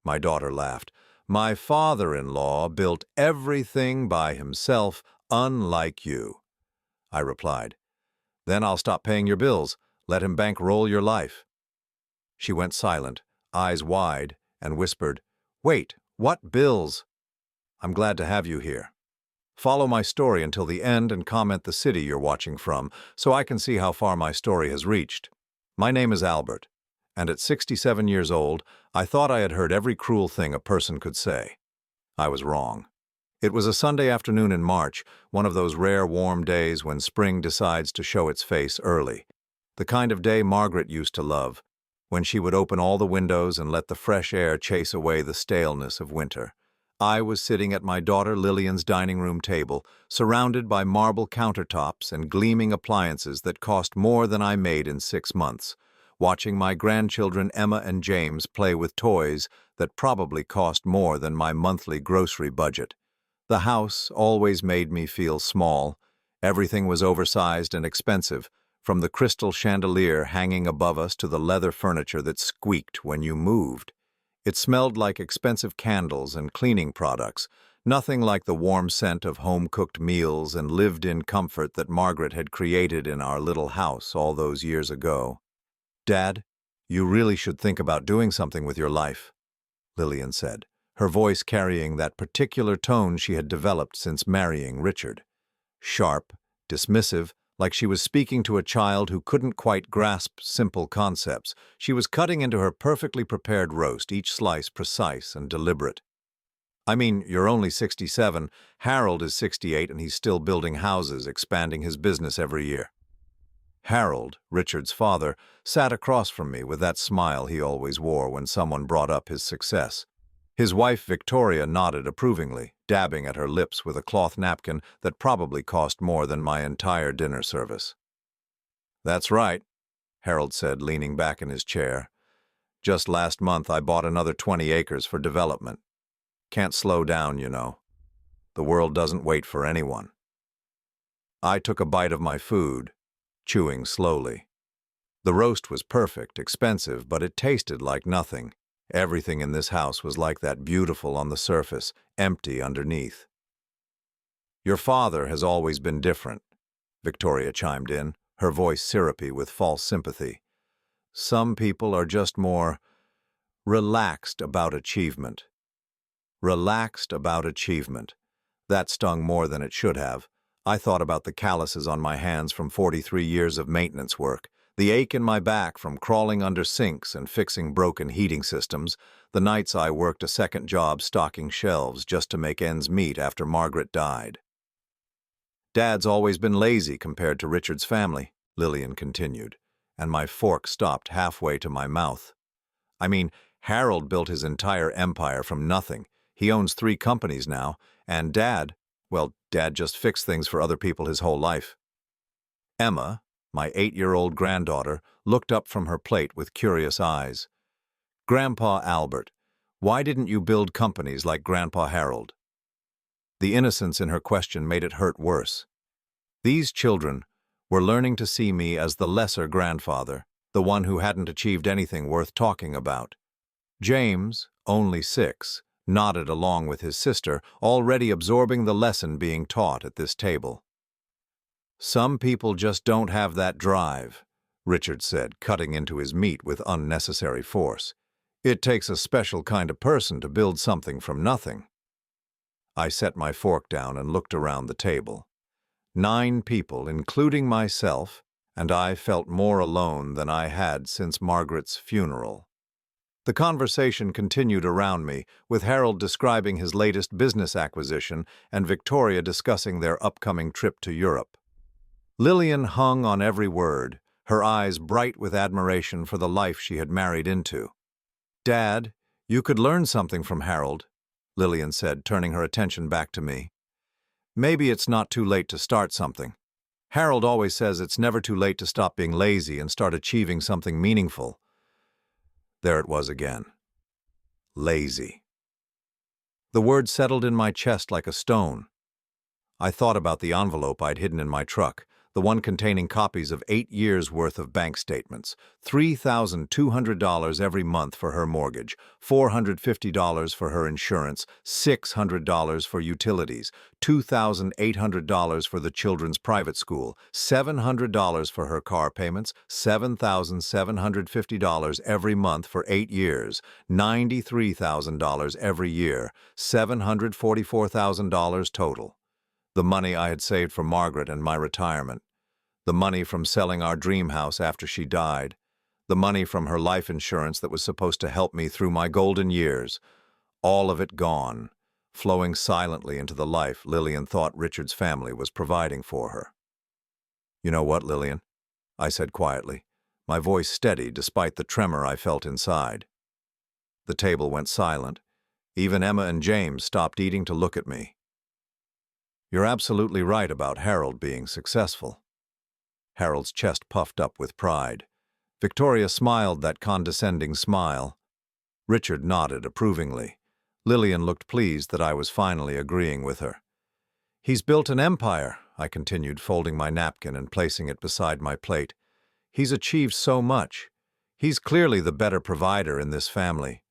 My daughter laughed. My father-in-law built everything by himself, unlike you. I replied. Then I'll stop paying your bills. Let him bankroll your life. She went silent, eyes wide, and whispered, Wait, what bills? I'm glad to have you here. Follow my story until the end and comment the city you're watching from so I can see how far my story has reached. My name is Albert, and at 67 years old, I thought I had heard every cruel thing a person could say. I was wrong. It was a Sunday afternoon in March, one of those rare warm days when spring decides to show its face early. The kind of day Margaret used to love, when she would open all the windows and let the fresh air chase away the staleness of winter. I was sitting at my daughter Lillian's dining room table, surrounded by marble countertops and gleaming appliances that cost more than I made in 6 months, watching my grandchildren Emma and James play with toys that probably cost more than my monthly grocery budget. The house always made me feel small. Everything was oversized and expensive, from the crystal chandelier hanging above us to the leather furniture that squeaked when you moved. It smelled like expensive candles and cleaning products, nothing like the warm scent of home-cooked meals and lived-in comfort that Margaret had created in our little house all those years ago. Dad, you really should think about doing something with your life, Lillian said, her voice carrying that particular tone she had developed since marrying Richard. Sharp, dismissive, like she was speaking to a child who couldn't quite grasp simple concepts. She was cutting into her perfectly prepared roast, each slice precise and deliberate. I mean, you're only 67, Harold is 68, and he's still building houses, expanding his business every year. Harold, Richard's father, sat across from me with that smile he always wore when someone brought up his success. His wife, Victoria, nodded approvingly, dabbing at her lips with a cloth napkin that probably cost more than my entire dinner service. That's right, Harold said, leaning back in his chair. Just last month I bought another 20 acres for development. Can't slow down, you know. The world doesn't wait for anyone. I took a bite of my food, chewing slowly. The roast was perfect, expensive, but it tasted like nothing. Everything in this house was like that, beautiful on the surface, empty underneath. Your father has always been different, Victoria chimed in, her voice syrupy with false sympathy. Some people are just more relaxed about achievement. Relaxed about achievement. That stung more than it should have. I thought about the calluses on my hands from 43 years of maintenance work, the ache in my back from crawling under sinks and fixing broken heating systems, the nights I worked a second job stocking shelves just to make ends meet after Margaret died. Dad's always been lazy compared to Richard's family, Lillian continued, and my fork stopped halfway to my mouth. I mean, Harold built his entire empire from nothing. He owns 3 companies now, and Dad just fixed things for other people his whole life. Emma, my 8-year-old granddaughter, looked up from her plate with curious eyes. Grandpa Albert, why didn't you build companies like Grandpa Harold? The innocence in her question made it hurt worse. These children were learning to see me as the lesser grandfather, the one who hadn't achieved anything worth talking about. James, only 6, nodded along with his sister, already absorbing the lesson being taught at this table. Some people just don't have that drive, Richard said, cutting into his meat with unnecessary force. It takes a special kind of person to build something from nothing. I set my fork down and looked around the table. 9 people, including myself, and I felt more alone than I had since Margaret's funeral. The conversation continued around me, with Harold describing his latest business acquisition and Victoria discussing their upcoming trip to Europe. Lillian hung on every word, her eyes bright with admiration for the life she had married into. Dad, you could learn something from Harold, Lillian said, turning her attention back to me. Maybe it's not too late to start something. Harold always says it's never too late to stop being lazy and start achieving something meaningful. There it was again. Lazy. The word settled in my chest like a stone. I thought about the envelope I'd hidden in my truck, the one containing copies of 8 years' worth of bank statements, $3,200 every month for her mortgage, $450 for her insurance, $600 for utilities, $2,800 for the children's private school, $700 for her car payments, $7,750 every month for 8 years, $93,000 every year, $744,000 total. The money I had saved for Margaret and my retirement, the money from selling our dream house after she died, the money from her life insurance that was supposed to help me through my golden years, all of it gone, flowing silently into the life Lillian thought Richard's family was providing for her. "You know what, Lillian?" I said quietly, my voice steady despite the tremor I felt inside. The table went silent. Even Emma and James stopped eating to look at me. "You're absolutely right about Harold being successful." Harold's chest puffed up with pride. Victoria smiled that condescending smile. Richard nodded approvingly. Lillian looked pleased that I was finally agreeing with her. "He's built an empire," I continued, folding my napkin and placing it beside my plate. "He's achieved so much. He's clearly the better provider in this family."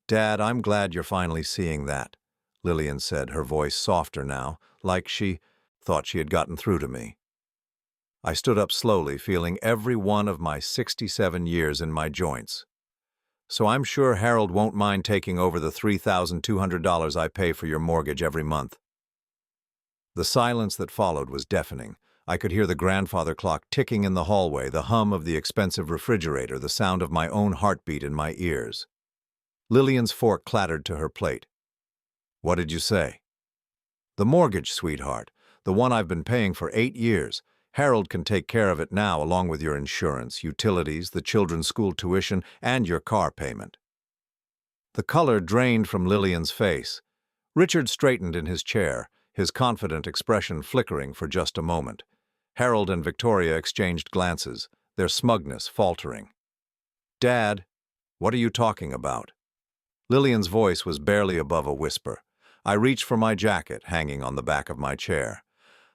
"Dad, I'm glad you're finally seeing that," Lillian said, her voice softer now, like she thought she had gotten through to me. I stood up slowly, feeling every one of my 67 years in my joints. "So I'm sure Harold won't mind taking over the $3,200 I pay for your mortgage every month." The silence that followed was deafening. I could hear the grandfather clock ticking in the hallway, the hum of the expensive refrigerator, the sound of my own heartbeat in my ears. Lillian's fork clattered to her plate. "What did you say?" "The mortgage, sweetheart. The one I've been paying for 8 years. Harold can take care of it now, along with your insurance, utilities, the children's school tuition, and your car payment." The color drained from Lillian's face. Richard straightened in his chair, his confident expression flickering for just a moment. Harold and Victoria exchanged glances, their smugness faltering. "Dad, what are you talking about?" Lillian's voice was barely above a whisper. I reached for my jacket, hanging on the back of my chair.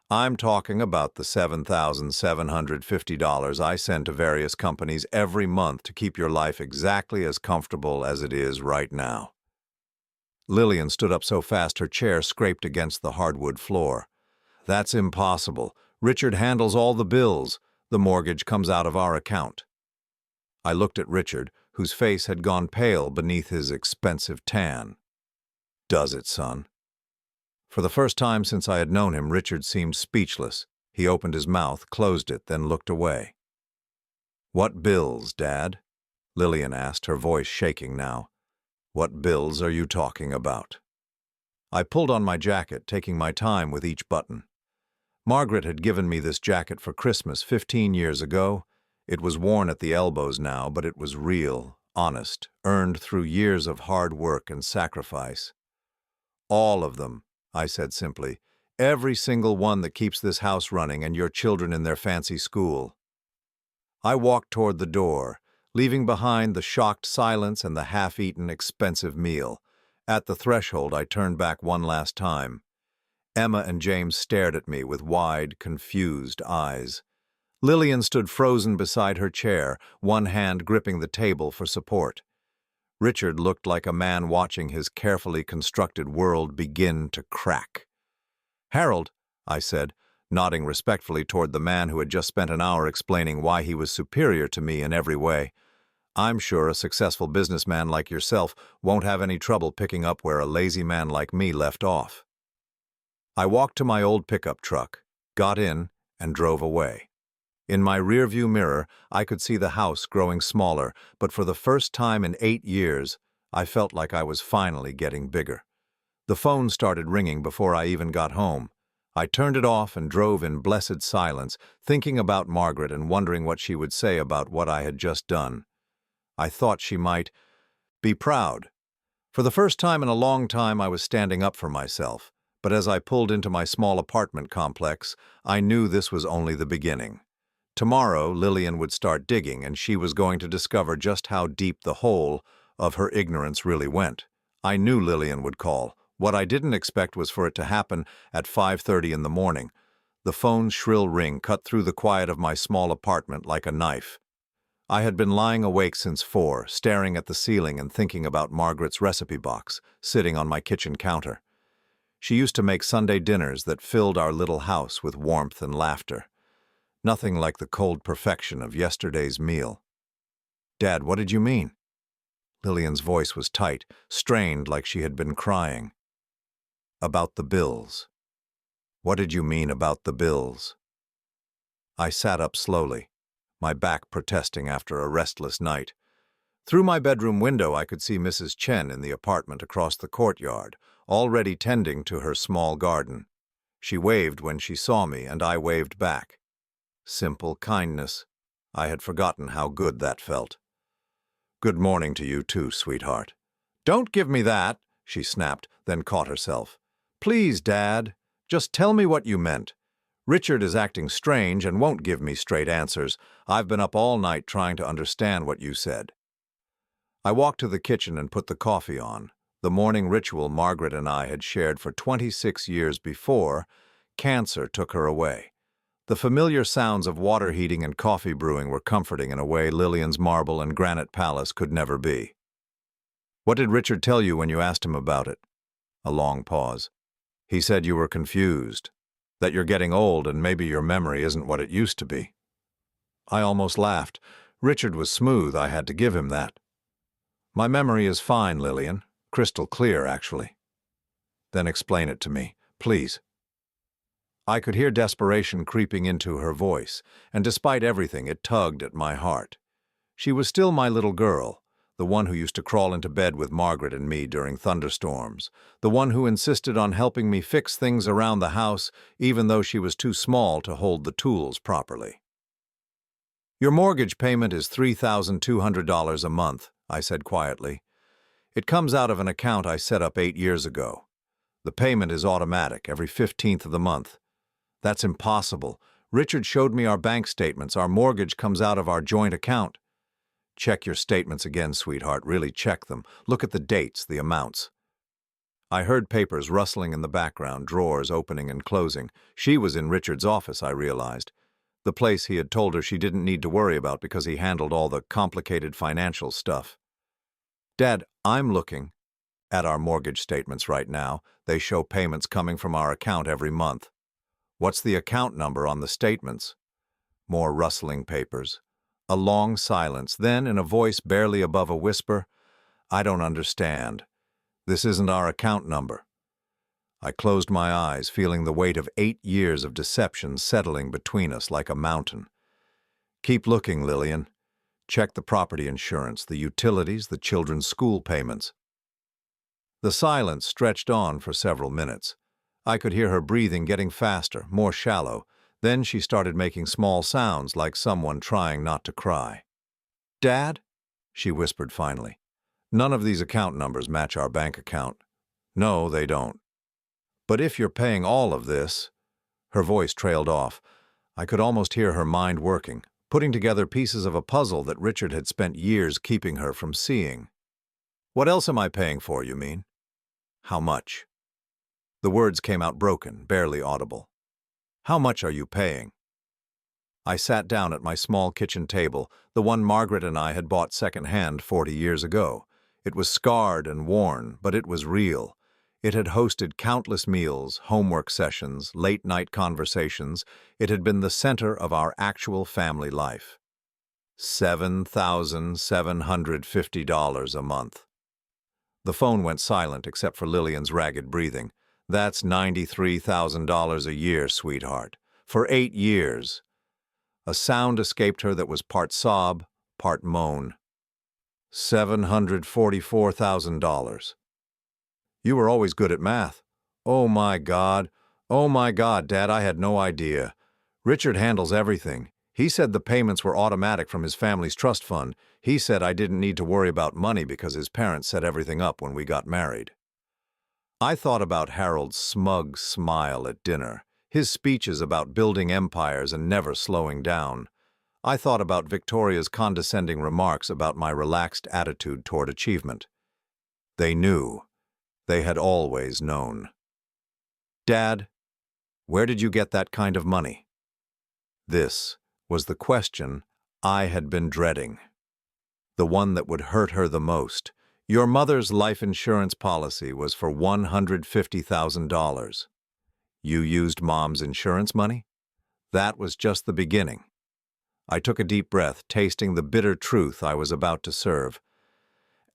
"I'm talking about the $7,750 I send to various companies every month to keep your life exactly as comfortable as it is right now." Lillian stood up so fast her chair scraped against the hardwood floor. "That's impossible. Richard handles all the bills. The mortgage comes out of our account." I looked at Richard, whose face had gone pale beneath his expensive tan. "Does it, son?" For the first time since I had known him, Richard seemed speechless. He opened his mouth, closed it, then looked away. "What bills, Dad?" Lillian asked, her voice shaking now. "What bills are you talking about?" I pulled on my jacket, taking my time with each button. Margaret had given me this jacket for Christmas 15 years ago. It was worn at the elbows now, but it was real, honest, earned through years of hard work and sacrifice. "All of them," I said simply. "Every single one that keeps this house running and your children in their fancy school." I walked toward the door, leaving behind the shocked silence and the half-eaten expensive meal. At the threshold, I turned back one last time. Emma and James stared at me with wide, confused eyes. Lillian stood frozen beside her chair, one hand gripping the table for support. Richard looked like a man watching his carefully constructed world begin to crack. "Harold," I said, nodding respectfully toward the man who had just spent an hour explaining why he was superior to me in every way. "I'm sure a successful businessman like yourself won't have any trouble picking up where a lazy man like me left off." I walked to my old pickup truck, got in, and drove away. In my rearview mirror, I could see the house growing smaller, but for the first time in 8 years, I felt like I was finally getting bigger. The phone started ringing before I even got home. I turned it off and drove in blessed silence, thinking about Margaret and wondering what she would say about what I had just done. I thought she might be proud. For the first time in a long time, I was standing up for myself, but as I pulled into my small apartment complex, I knew this was only the beginning. Tomorrow, Lillian would start digging, and she was going to discover just how deep the hole of her ignorance really went. I knew Lillian would call. What I didn't expect was for it to happen at 5:30 in the morning. The phone's shrill ring cut through the quiet of my small apartment like a knife. I had been lying awake since 4, staring at the ceiling and thinking about Margaret's recipe box, sitting on my kitchen counter. She used to make Sunday dinners that filled our little house with warmth and laughter. Nothing like the cold perfection of yesterday's meal. "Dad, what did you mean?" Lillian's voice was tight, strained like she had been crying. "About the bills." "What did you mean about the bills?" I sat up slowly, my back protesting after a restless night. Through my bedroom window I could see Mrs. Chen in the apartment across the courtyard, already tending to her small garden. She waved when she saw me, and I waved back. Simple kindness. I had forgotten how good that felt. "Good morning to you too, sweetheart." "Don't give me that," she snapped, then caught herself. "Please, Dad, just tell me what you meant. Richard is acting strange and won't give me straight answers. I've been up all night trying to understand what you said." I walked to the kitchen and put the coffee on. The morning ritual Margaret and I had shared for 26 years before cancer took her away. The familiar sounds of water heating and coffee brewing were comforting in a way Lillian's marble and granite palace could never be. "What did Richard tell you when you asked him about it?" A long pause. "He said you were confused, that you're getting old and maybe your memory isn't what it used to be." I almost laughed. Richard was smooth, I had to give him that. "My memory is fine, Lillian. Crystal clear, actually." "Then explain it to me, please." I could hear desperation creeping into her voice, and despite everything, it tugged at my heart. She was still my little girl, the one who used to crawl into bed with Margaret and me during thunderstorms, the one who insisted on helping me fix things around the house, even though she was too small to hold the tools properly. "Your mortgage payment is $3,200 a month," I said quietly. "It comes out of an account I set up 8 years ago. The payment is automatic, every 15th of the month. That's impossible. Richard showed me our bank statements. Our mortgage comes out of our joint account." "Check your statements again, sweetheart. Really check them. Look at the dates, the amounts." I heard papers rustling in the background, drawers opening and closing. She was in Richard's office, I realized. The place he had told her she didn't need to worry about because he handled all the complicated financial stuff. "Dad, I'm looking at our mortgage statements right now. They show payments coming from our account every month." "What's the account number on the statements?" More rustling papers. A long silence, then, in a voice barely above a whisper, "I don't understand. This isn't our account number." I closed my eyes, feeling the weight of 8 years of deception settling between us like a mountain. "Keep looking, Lillian. Check the property insurance, the utilities, the children's school payments." The silence stretched on for several minutes. I could hear her breathing getting faster, more shallow. Then she started making small sounds like someone trying not to cry. "Dad?" she whispered finally. "None of these account numbers match our bank account." "No, they don't." "But if you're paying all of this—" Her voice trailed off. I could almost hear her mind working, putting together pieces of a puzzle that Richard had spent years keeping her from seeing. "What else am I paying for, you mean?" "How much?" The words came out broken, barely audible. "How much are you paying?" I sat down at my small kitchen table, the one Margaret and I had bought second-hand 40 years ago. It was scarred and worn, but it was real. It had hosted countless meals, homework sessions, late-night conversations. It had been the center of our actual family life. $7,750 a month. The phone went silent except for Lillian's ragged breathing. "That's $93,000 a year, sweetheart. For 8 years. A sound escaped her that was part sob, part moan. $744,000. "You were always good at math." Oh my God, Dad, I had no idea. Richard handles everything. He said the payments were automatic from his family's trust fund. He said I didn't need to worry about money because his parents set everything up when we got married." I thought about Harold's smug smile at dinner, his speeches about building empires and never slowing down. I thought about Victoria's condescending remarks about my relaxed attitude toward achievement. They knew. They had always known. "Dad," Where did you get that kind of money? This was the question I had been dreading. The one that would hurt her the most. Your mother's life insurance policy was for $150,000. You used Mom's insurance money? That was just the beginning. I took a deep breath, tasting the bitter truth I was about to serve.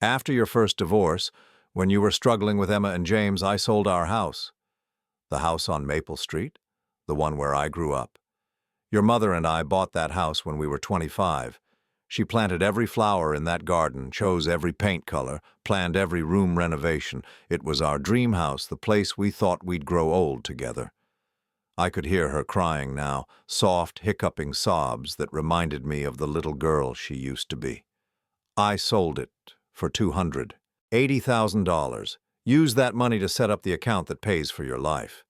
After your first divorce, when you were struggling with Emma and James, I sold our house. The house on Maple Street, the one where I grew up. Your mother and I bought that house when we were 25. She planted every flower in that garden, chose every paint color, planned every room renovation. It was our dream house, the place we thought we'd grow old together. I could hear her crying now, soft, hiccuping sobs that reminded me of the little girl she used to be. I sold it for $280,000. Use that money to set up the account that pays for your life.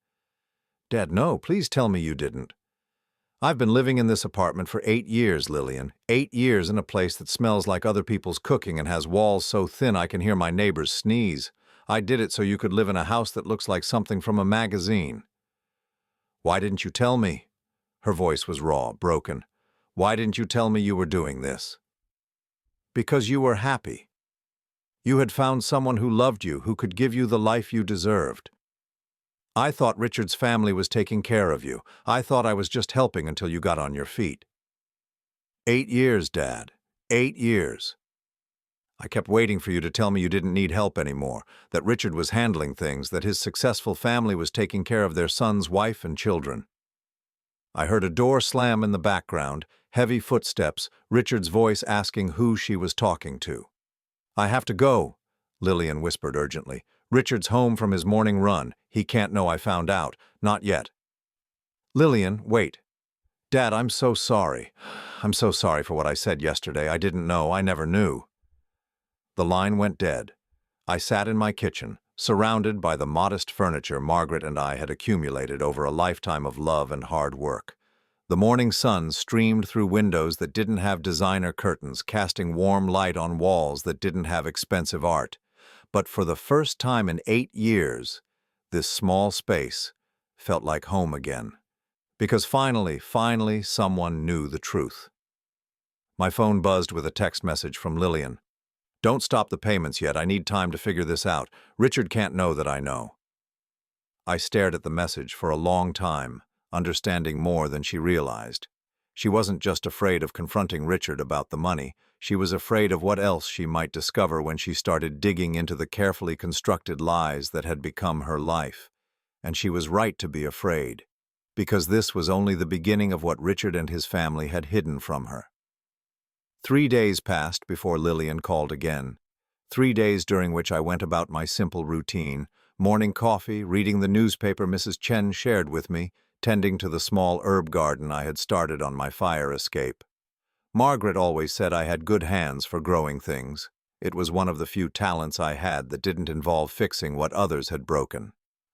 Dad, no, please tell me you didn't. I've been living in this apartment for 8 years, Lillian. 8 years in a place that smells like other people's cooking and has walls so thin I can hear my neighbors sneeze. I did it so you could live in a house that looks like something from a magazine. Why didn't you tell me? Her voice was raw, broken. Why didn't you tell me you were doing this? Because you were happy. You had found someone who loved you, who could give you the life you deserved. I thought Richard's family was taking care of you. I thought I was just helping until you got on your feet. 8 years, Dad. 8 years. I kept waiting for you to tell me you didn't need help anymore, that Richard was handling things, that his successful family was taking care of their son's wife and children. I heard a door slam in the background, heavy footsteps, Richard's voice asking who she was talking to. I have to go, Lillian whispered urgently. Richard's home from his morning run. He can't know I found out. Not yet. Lillian, wait. Dad, I'm so sorry. I'm so sorry for what I said yesterday. I didn't know. I never knew. The line went dead. I sat in my kitchen, surrounded by the modest furniture Margaret and I had accumulated over a lifetime of love and hard work. The morning sun streamed through windows that didn't have designer curtains, casting warm light on walls that didn't have expensive art. But for the first time in 8 years, this small space felt like home again. Because finally, someone knew the truth. My phone buzzed with a text message from Lillian. Don't stop the payments yet. I need time to figure this out. Richard can't know that I know. I stared at the message for a long time, understanding more than she realized. She wasn't just afraid of confronting Richard about the money. She was afraid of what else she might discover when she started digging into the carefully constructed lies that had become her life. And she was right to be afraid, because this was only the beginning of what Richard and his family had hidden from her. 3 days passed before Lillian called again. 3 days during which I went about my simple routine, morning coffee, reading the newspaper Mrs. Chen shared with me, tending to the small herb garden I had started on my fire escape. Margaret always said I had good hands for growing things. It was one of the few talents I had that didn't involve fixing what others had broken.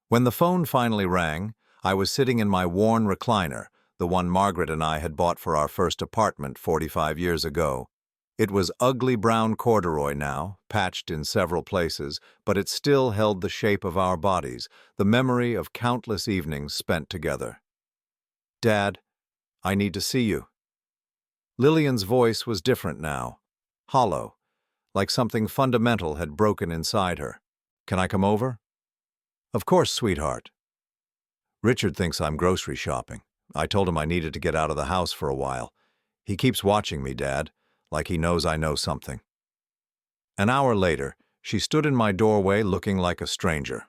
When the phone finally rang, I was sitting in my worn recliner, the one Margaret and I had bought for our first apartment 45 years ago. It was ugly brown corduroy now, patched in several places, but it still held the shape of our bodies, the memory of countless evenings spent together. Dad, I need to see you. Lillian's voice was different now, hollow, like something fundamental had broken inside her. Can I come over? Of course, sweetheart. Richard thinks I'm grocery shopping. I told him I needed to get out of the house for a while. He keeps watching me, Dad, like he knows I know something. An hour later, she stood in my doorway looking like a stranger.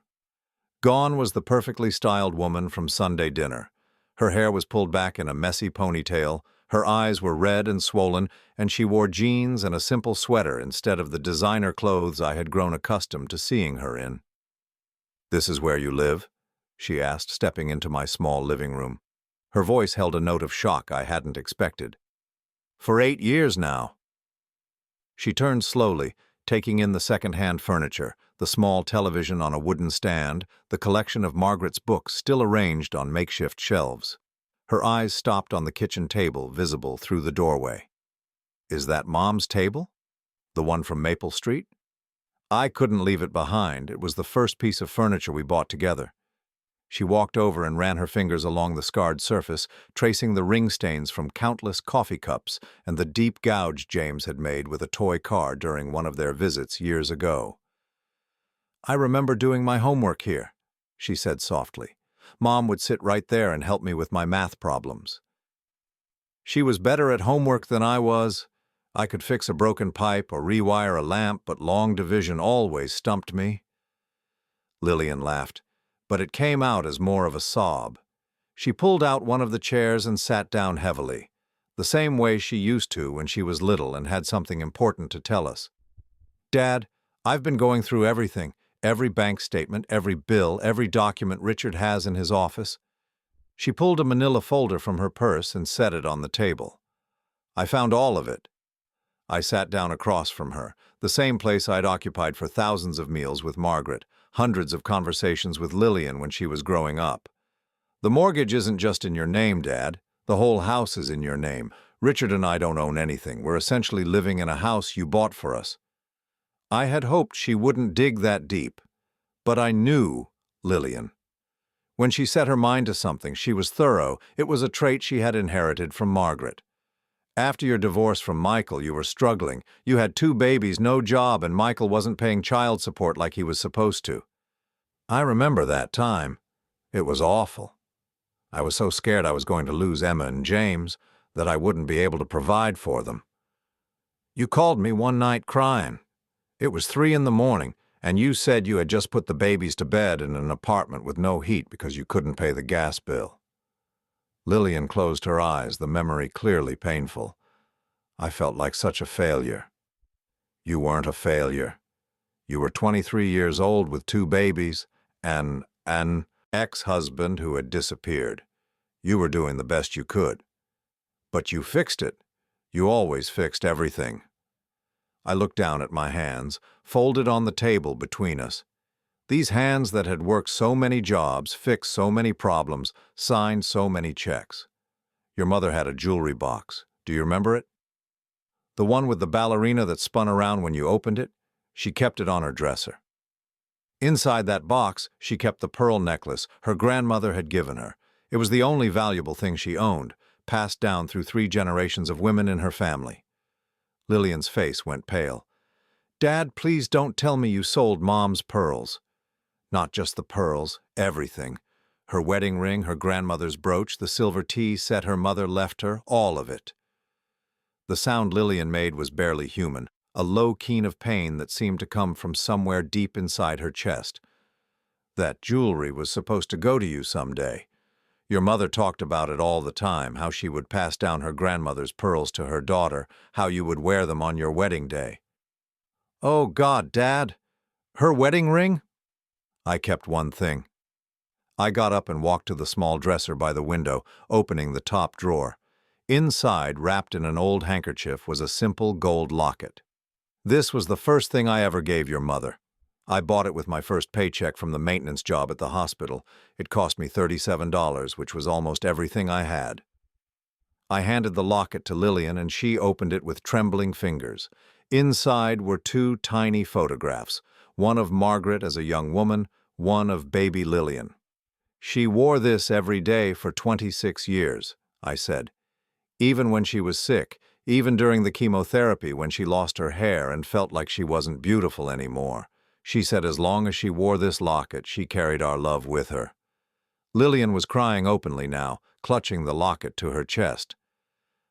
Gone was the perfectly styled woman from Sunday dinner. Her hair was pulled back in a messy ponytail, her eyes were red and swollen, and she wore jeans and a simple sweater instead of the designer clothes I had grown accustomed to seeing her in. "This is where you live?" she asked, stepping into my small living room. Her voice held a note of shock I hadn't expected. "For 8 years now." She turned slowly, taking in the second-hand furniture, the small television on a wooden stand, the collection of Margaret's books still arranged on makeshift shelves. Her eyes stopped on the kitchen table, visible through the doorway. "Is that Mom's table? The one from Maple Street?" I couldn't leave it behind. It was the first piece of furniture we bought together. She walked over and ran her fingers along the scarred surface, tracing the ring stains from countless coffee cups and the deep gouge James had made with a toy car during one of their visits years ago. "I remember doing my homework here," she said softly. "Mom would sit right there and help me with my math problems. She was better at homework than I was. I could fix a broken pipe or rewire a lamp, but long division always stumped me." Lillian laughed, but it came out as more of a sob. She pulled out one of the chairs and sat down heavily, the same way she used to when she was little and had something important to tell us. "Dad, I've been going through everything, every bank statement, every bill, every document Richard has in his office." She pulled a manila folder from her purse and set it on the table. "I found all of it." I sat down across from her, the same place I'd occupied for thousands of meals with Margaret, hundreds of conversations with Lillian when she was growing up. "The mortgage isn't just in your name, Dad. The whole house is in your name. Richard and I don't own anything. We're essentially living in a house you bought for us." I had hoped she wouldn't dig that deep, but I knew Lillian. When she set her mind to something, she was thorough. It was a trait she had inherited from Margaret. "After your divorce from Michael, you were struggling. You had 2 babies, no job, and Michael wasn't paying child support like he was supposed to." I remember that time. It was awful. I was so scared I was going to lose Emma and James, that I wouldn't be able to provide for them. You called me one night crying. It was 3 in the morning, and you said you had just put the babies to bed in an apartment with no heat because you couldn't pay the gas bill. Lillian closed her eyes, the memory clearly painful. I felt like such a failure. You weren't a failure. You were 23 years old with 2 babies and an ex-husband who had disappeared. You were doing the best you could. But you fixed it. You always fixed everything. I looked down at my hands, folded on the table between us. These hands that had worked so many jobs, fixed so many problems, signed so many checks. Your mother had a jewelry box. Do you remember it? The one with the ballerina that spun around when you opened it? She kept it on her dresser. Inside that box, she kept the pearl necklace her grandmother had given her. It was the only valuable thing she owned, passed down through 3 generations of women in her family. Lillian's face went pale. "Dad, please don't tell me you sold Mom's pearls." Not just the pearls, everything. Her wedding ring, her grandmother's brooch, the silver tea set her mother left her, all of it. The sound Lillian made was barely human, a low keen of pain that seemed to come from somewhere deep inside her chest. "That jewelry was supposed to go to you someday. Your mother talked about it all the time, how she would pass down her grandmother's pearls to her daughter, how you would wear them on your wedding day." "Oh God, Dad! Her wedding ring?" I kept one thing. I got up and walked to the small dresser by the window, opening the top drawer. Inside, wrapped in an old handkerchief, was a simple gold locket. "This was the first thing I ever gave your mother. I bought it with my first paycheck from the maintenance job at the hospital. It cost me $37, which was almost everything I had." I handed the locket to Lillian, and she opened it with trembling fingers. Inside were 2 tiny photographs, one of Margaret as a young woman, one of baby Lillian. "She wore this every day for 26 years, I said. "Even when she was sick, even during the chemotherapy when she lost her hair and felt like she wasn't beautiful anymore. She said as long as she wore this locket, she carried our love with her." Lillian was crying openly now, clutching the locket to her chest.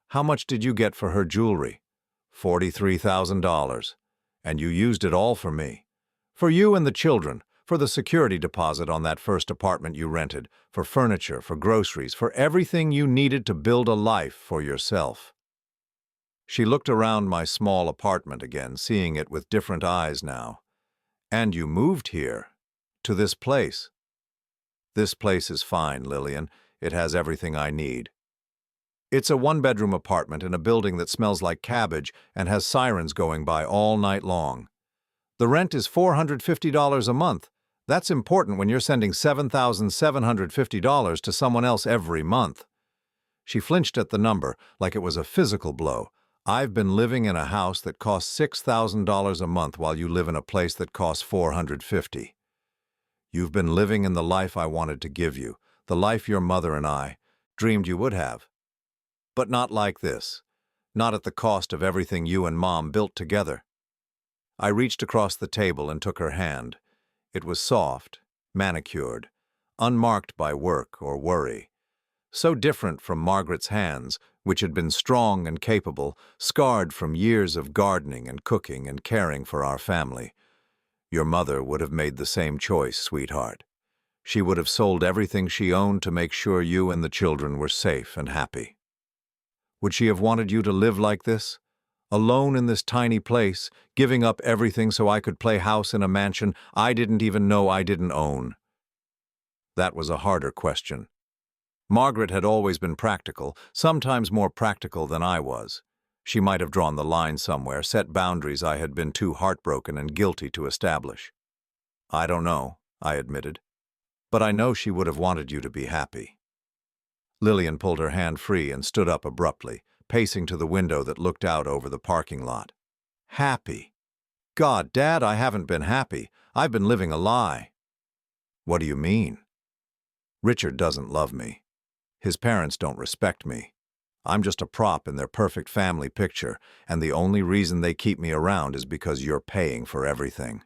"How much did you get for her jewelry?" $43,000. "And you used it all for me. For you and the children, for the security deposit on that first apartment you rented, for furniture, for groceries, for everything you needed to build a life for yourself." She looked around my small apartment again, seeing it with different eyes now. "And you moved here, to this place." "This place is fine, Lillian. It has everything I need. It's a 1-bedroom apartment in a building that smells like cabbage and has sirens going by all night long. The rent is $450 a month. That's important when you're sending $7,750 to someone else every month." She flinched at the number like it was a physical blow. "I've been living in a house that costs $6,000 a month while you live in a place that costs $450. You've been living in the life I wanted to give you, the life your mother and I dreamed you would have. But not like this. Not at the cost of everything you and Mom built together." I reached across the table and took her hand. It was soft, manicured, unmarked by work or worry. So different from Margaret's hands, which had been strong and capable, scarred from years of gardening and cooking and caring for our family. "Your mother would have made the same choice, sweetheart. She would have sold everything she owned to make sure you and the children were safe and happy." "Would she have wanted you to live like this? Alone in this tiny place, giving up everything so I could play house in a mansion I didn't even know I didn't own?" That was a harder question. Margaret had always been practical, sometimes more practical than I was. She might have drawn the line somewhere, set boundaries I had been too heartbroken and guilty to establish. "I don't know," I admitted. "But I know she would have wanted you to be happy." Lillian pulled her hand free and stood up abruptly, pacing to the window that looked out over the parking lot. "Happy? God, Dad, I haven't been happy. I've been living a lie." "What do you mean?" "Richard doesn't love me. His parents don't respect me. I'm just a prop in their perfect family picture, and the only reason they keep me around is because you're paying for everything."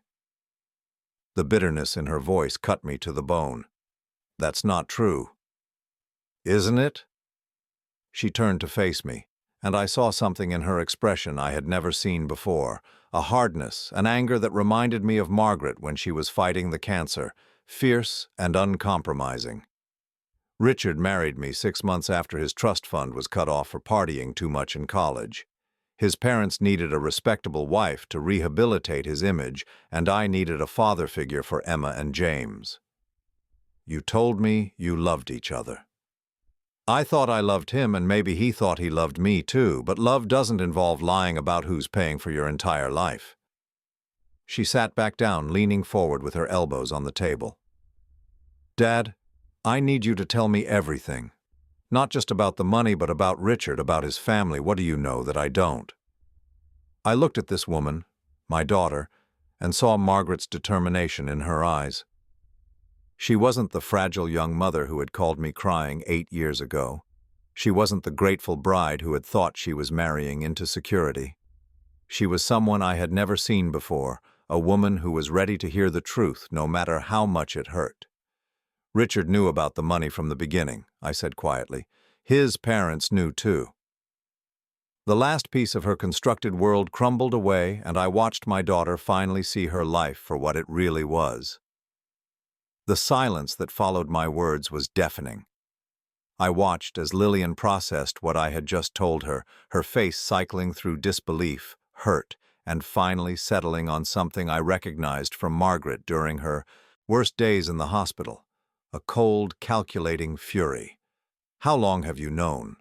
The bitterness in her voice cut me to the bone. "That's not true." "Isn't it?" She turned to face me, and I saw something in her expression I had never seen before, a hardness, an anger that reminded me of Margaret when she was fighting the cancer, fierce and uncompromising. "Richard married me 6 months after his trust fund was cut off for partying too much in college. His parents needed a respectable wife to rehabilitate his image, and I needed a father figure for Emma and James." "You told me you loved each other." "I thought I loved him, and maybe he thought he loved me too, but love doesn't involve lying about who's paying for your entire life." She sat back down, leaning forward with her elbows on the table. "Dad, I need you to tell me everything. Not just about the money, but about Richard, about his family. What do you know that I don't?" I looked at this woman, my daughter, and saw Margaret's determination in her eyes. She wasn't the fragile young mother who had called me crying 8 years ago. She wasn't the grateful bride who had thought she was marrying into security. She was someone I had never seen before, a woman who was ready to hear the truth no matter how much it hurt. "Richard knew about the money from the beginning," I said quietly. "His parents knew too." The last piece of her constructed world crumbled away, and I watched my daughter finally see her life for what it really was. The silence that followed my words was deafening. I watched as Lillian processed what I had just told her, her face cycling through disbelief, hurt, and finally settling on something I recognized from Margaret during her worst days in the hospital. A cold, calculating fury. "How long have you known?"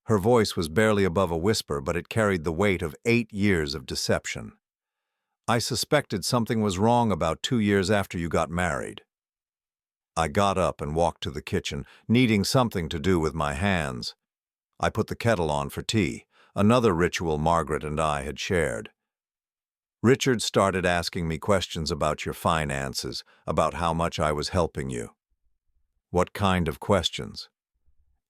Her voice was barely above a whisper, but it carried the weight of 8 years of deception. "I suspected something was wrong about 2 years after you got married." I got up and walked to the kitchen, needing something to do with my hands. I put the kettle on for tea, another ritual Margaret and I had shared. "Richard started asking me questions about your finances, about how much I was helping you." "What kind of questions?"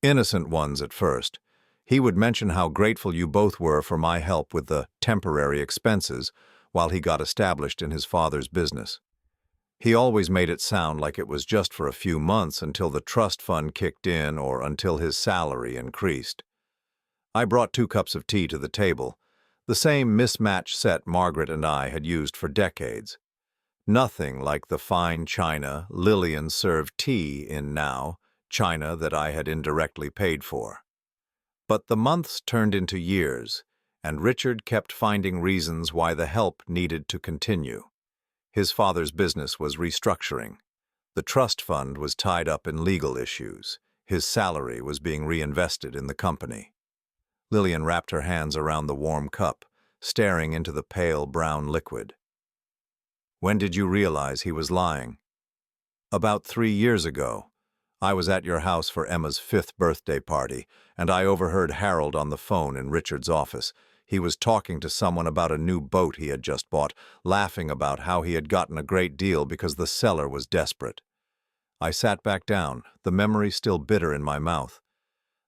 "Innocent ones at first. He would mention how grateful you both were for my help with the temporary expenses while he got established in his father's business. He always made it sound like it was just for a few months until the trust fund kicked in or until his salary increased." I brought 2 cups of tea to the table, the same mismatched set Margaret and I had used for decades. Nothing like the fine china Lillian served tea in now, china that I had indirectly paid for. But the months turned into years, and Richard kept finding reasons why the help needed to continue. His father's business was restructuring. The trust fund was tied up in legal issues. His salary was being reinvested in the company. Lillian wrapped her hands around the warm cup, staring into the pale brown liquid. "When did you realize he was lying?" "About 3 years ago. I was at your house for Emma's 5th birthday party, and I overheard Harold on the phone in Richard's office. He was talking to someone about a new boat he had just bought, laughing about how he had gotten a great deal because the seller was desperate. I sat back down, the memory still bitter in my mouth.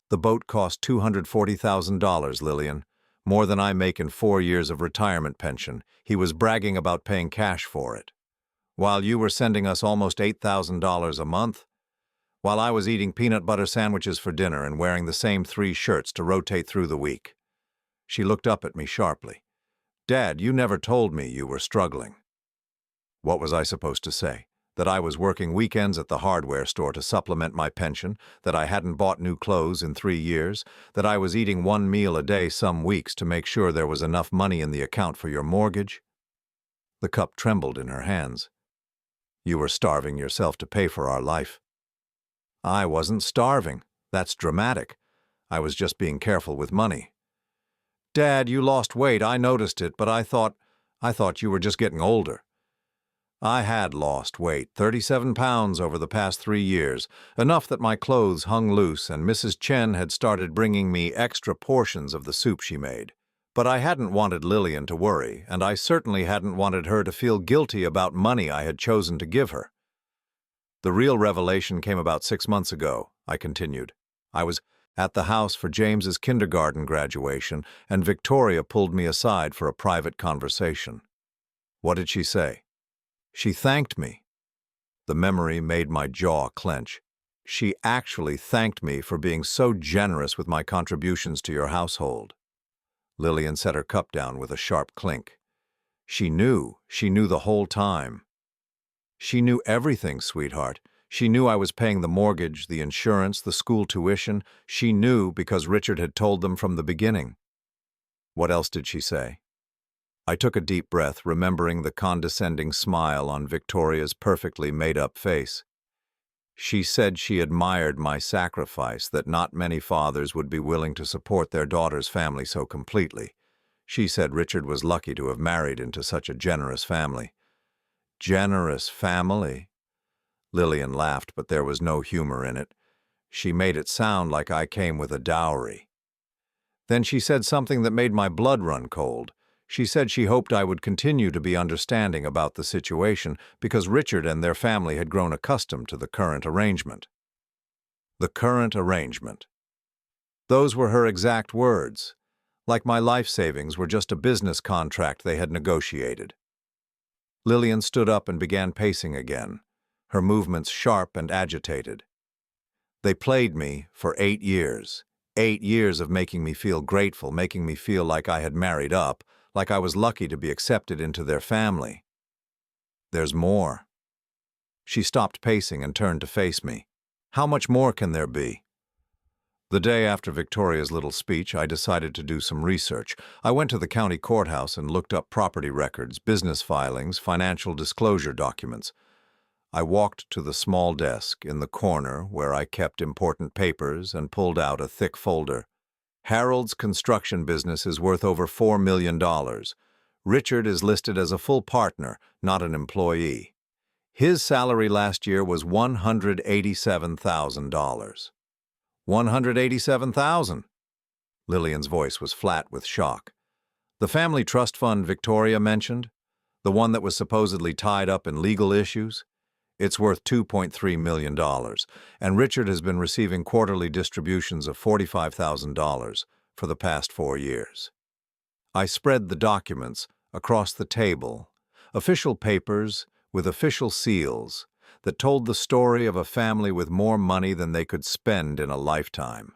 The boat cost $240,000, Lillian. More than I make in 4 years of retirement pension. He was bragging about paying cash for it. While you were sending us almost $8,000 a month? While I was eating peanut butter sandwiches for dinner and wearing the same 3 shirts to rotate through the week. She looked up at me sharply. Dad, you never told me you were struggling. What was I supposed to say? That I was working weekends at the hardware store to supplement my pension, that I hadn't bought new clothes in 3 years, that I was eating 1 meal a day some weeks to make sure there was enough money in the account for your mortgage? The cup trembled in her hands. You were starving yourself to pay for our life. I wasn't starving. That's dramatic. I was just being careful with money. Dad, you lost weight. I noticed it, but I thought you were just getting older. I had lost weight, 37 pounds over the past 3 years, enough that my clothes hung loose and Mrs. Chen had started bringing me extra portions of the soup she made. But I hadn't wanted Lillian to worry, and I certainly hadn't wanted her to feel guilty about money I had chosen to give her. The real revelation came about 6 months ago, I continued. I was at the house for James's kindergarten graduation, and Victoria pulled me aside for a private conversation. What did she say? She thanked me. The memory made my jaw clench. She actually thanked me for being so generous with my contributions to your household. Lillian set her cup down with a sharp clink. She knew the whole time. She knew everything, sweetheart. She knew I was paying the mortgage, the insurance, the school tuition. She knew because Richard had told them from the beginning. What else did she say? I took a deep breath, remembering the condescending smile on Victoria's perfectly made-up face. She said she admired my sacrifice, that not many fathers would be willing to support their daughter's family so completely. She said Richard was lucky to have married into such a generous family. Generous family? Lillian laughed, but there was no humor in it. She made it sound like I came with a dowry. Then she said something that made my blood run cold. She said she hoped I would continue to be understanding about the situation because Richard and their family had grown accustomed to the current arrangement. The current arrangement. Those were her exact words, like my life savings were just a business contract they had negotiated. Lillian stood up and began pacing again, her movements sharp and agitated. They played me for 8 years. 8 years of making me feel grateful, making me feel like I had married up, like I was lucky to be accepted into their family. There's more. She stopped pacing and turned to face me. How much more can there be? The day after Victoria's little speech, I decided to do some research. I went to the county courthouse and looked up property records, business filings, financial disclosure documents. I walked to the small desk in the corner where I kept important papers and pulled out a thick folder. Harold's construction business is worth over $4 million. Richard is listed as a full partner, not an employee. His salary last year was $187,000. $187,000. Lillian's voice was flat with shock. The family trust fund Victoria mentioned, the one that was supposedly tied up in legal issues, it's worth $2.3 million, and Richard has been receiving quarterly distributions of $45,000 for the past 4 years. I spread the documents across the table, official papers with official seals that told the story of a family with more money than they could spend in a lifetime.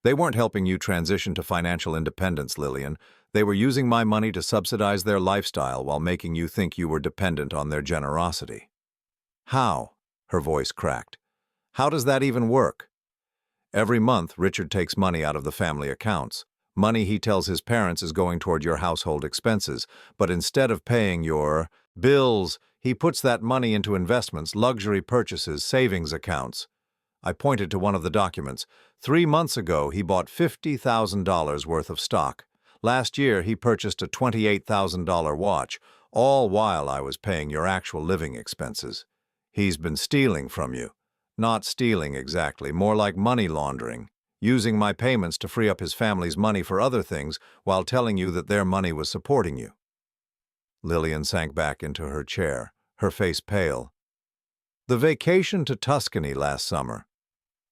They weren't helping you transition to financial independence, Lillian. They were using my money to subsidize their lifestyle while making you think you were dependent on their generosity. How? Her voice cracked. How does that even work? Every month, Richard takes money out of the family accounts. Money he tells his parents is going toward your household expenses, but instead of paying your bills, he puts that money into investments, luxury purchases, savings accounts. I pointed to one of the documents. 3 months ago, he bought $50,000 worth of stock. Last year, he purchased a $28,000 watch, all while I was paying your actual living expenses. He's been stealing from you. Not stealing exactly, more like money laundering. using my payments to free up his family's money for other things while telling you that their money was supporting you." Lillian sank back into her chair, her face pale. "The vacation to Tuscany last summer.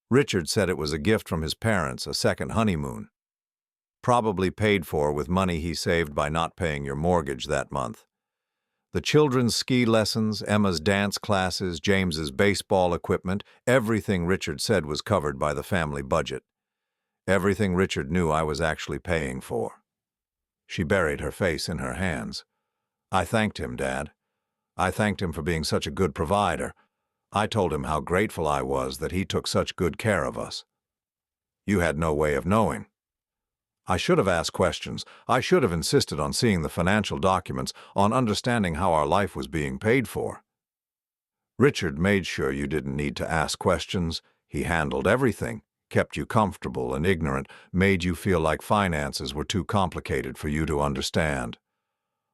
Richard said it was a gift from his parents, a second honeymoon. Probably paid for with money he saved by not paying your mortgage that month. The children's ski lessons, Emma's dance classes, James's baseball equipment, everything Richard said was covered by the family budget. Everything Richard knew I was actually paying for." She buried her face in her hands. "I thanked him, Dad. I thanked him for being such a good provider. I told him how grateful I was that he took such good care of us. You had no way of knowing. I should have asked questions. I should have insisted on seeing the financial documents, on understanding how our life was being paid for. Richard made sure you didn't need to ask questions. He handled everything, kept you comfortable and ignorant, made you feel like finances were too complicated for you to understand.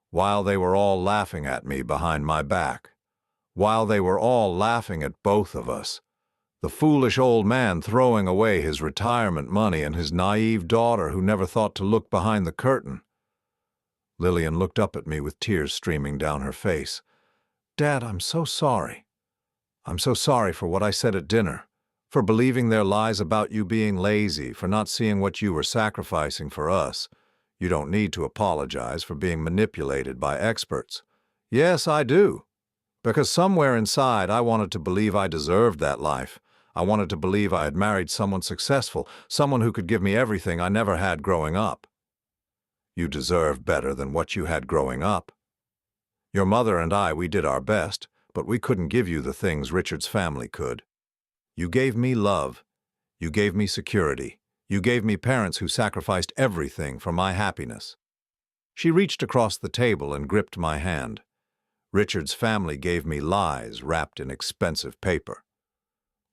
While they were all laughing at me behind my back. While they were all laughing at both of us. The foolish old man throwing away his retirement money and his naive daughter who never thought to look behind the curtain." Lillian looked up at me with tears streaming down her face. "Dad, I'm so sorry. I'm so sorry for what I said at dinner, for believing their lies about you being lazy, for not seeing what you were sacrificing for us. You don't need to apologize for being manipulated by experts. Yes, I do. Because somewhere inside I wanted to believe I deserved that life. I wanted to believe I had married someone successful, someone who could give me everything I never had growing up. You deserve better than what you had growing up. Your mother and I, we did our best, but we couldn't give you the things Richard's family could. You gave me love. You gave me security. You gave me parents who sacrificed everything for my happiness." She reached across the table and gripped my hand. "Richard's family gave me lies wrapped in expensive paper.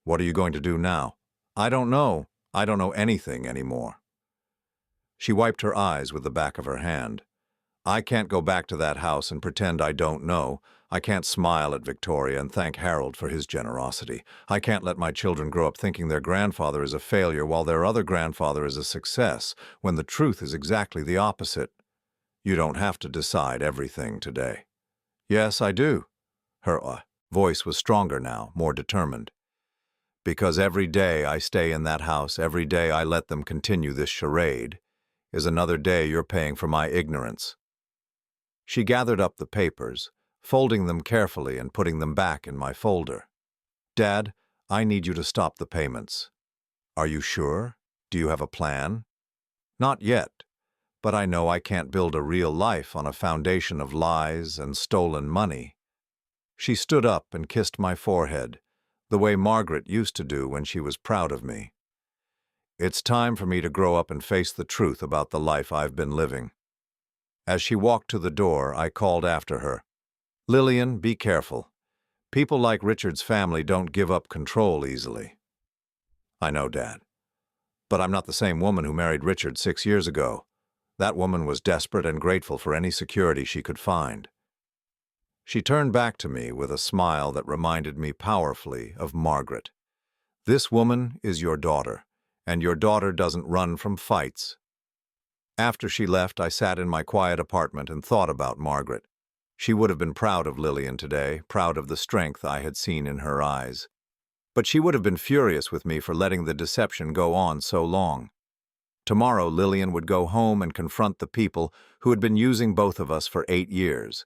What are you going to do now?" "I don't know. I don't know anything anymore." She wiped her eyes with the back of her hand. "I can't go back to that house and pretend I don't know. I can't smile at Victoria and thank Harold for his generosity. I can't let my children grow up thinking their grandfather is a failure while their other grandfather is a success, when the truth is exactly the opposite. You don't have to decide everything today." "Yes, I do." Her voice was stronger now, more determined. "Because every day I stay in that house, every day I let them continue this charade, is another day you're paying for my ignorance." She gathered up the papers, folding them carefully and putting them back in my folder. "Dad, I need you to stop the payments." "Are you sure? Do you have a plan?" "Not yet. But I know I can't build a real life on a foundation of lies and stolen money." She stood up and kissed my forehead, the way Margaret used to do when she was proud of me. "It's time for me to grow up and face the truth about the life I've been living." As she walked to the door, I called after her. "Lillian, be careful. People like Richard's family don't give up control easily." "I know, Dad. But I'm not the same woman who married Richard 6 years ago. That woman was desperate and grateful for any security she could find." She turned back to me with a smile that reminded me powerfully of Margaret. "This woman is your daughter, and your daughter doesn't run from fights." After she left, I sat in my quiet apartment and thought about Margaret. She would have been proud of Lillian today, proud of the strength I had seen in her eyes. But she would have been furious with me for letting the deception go on so long. Tomorrow, Lillian would go home and confront the people who had been using both of us for 8 years.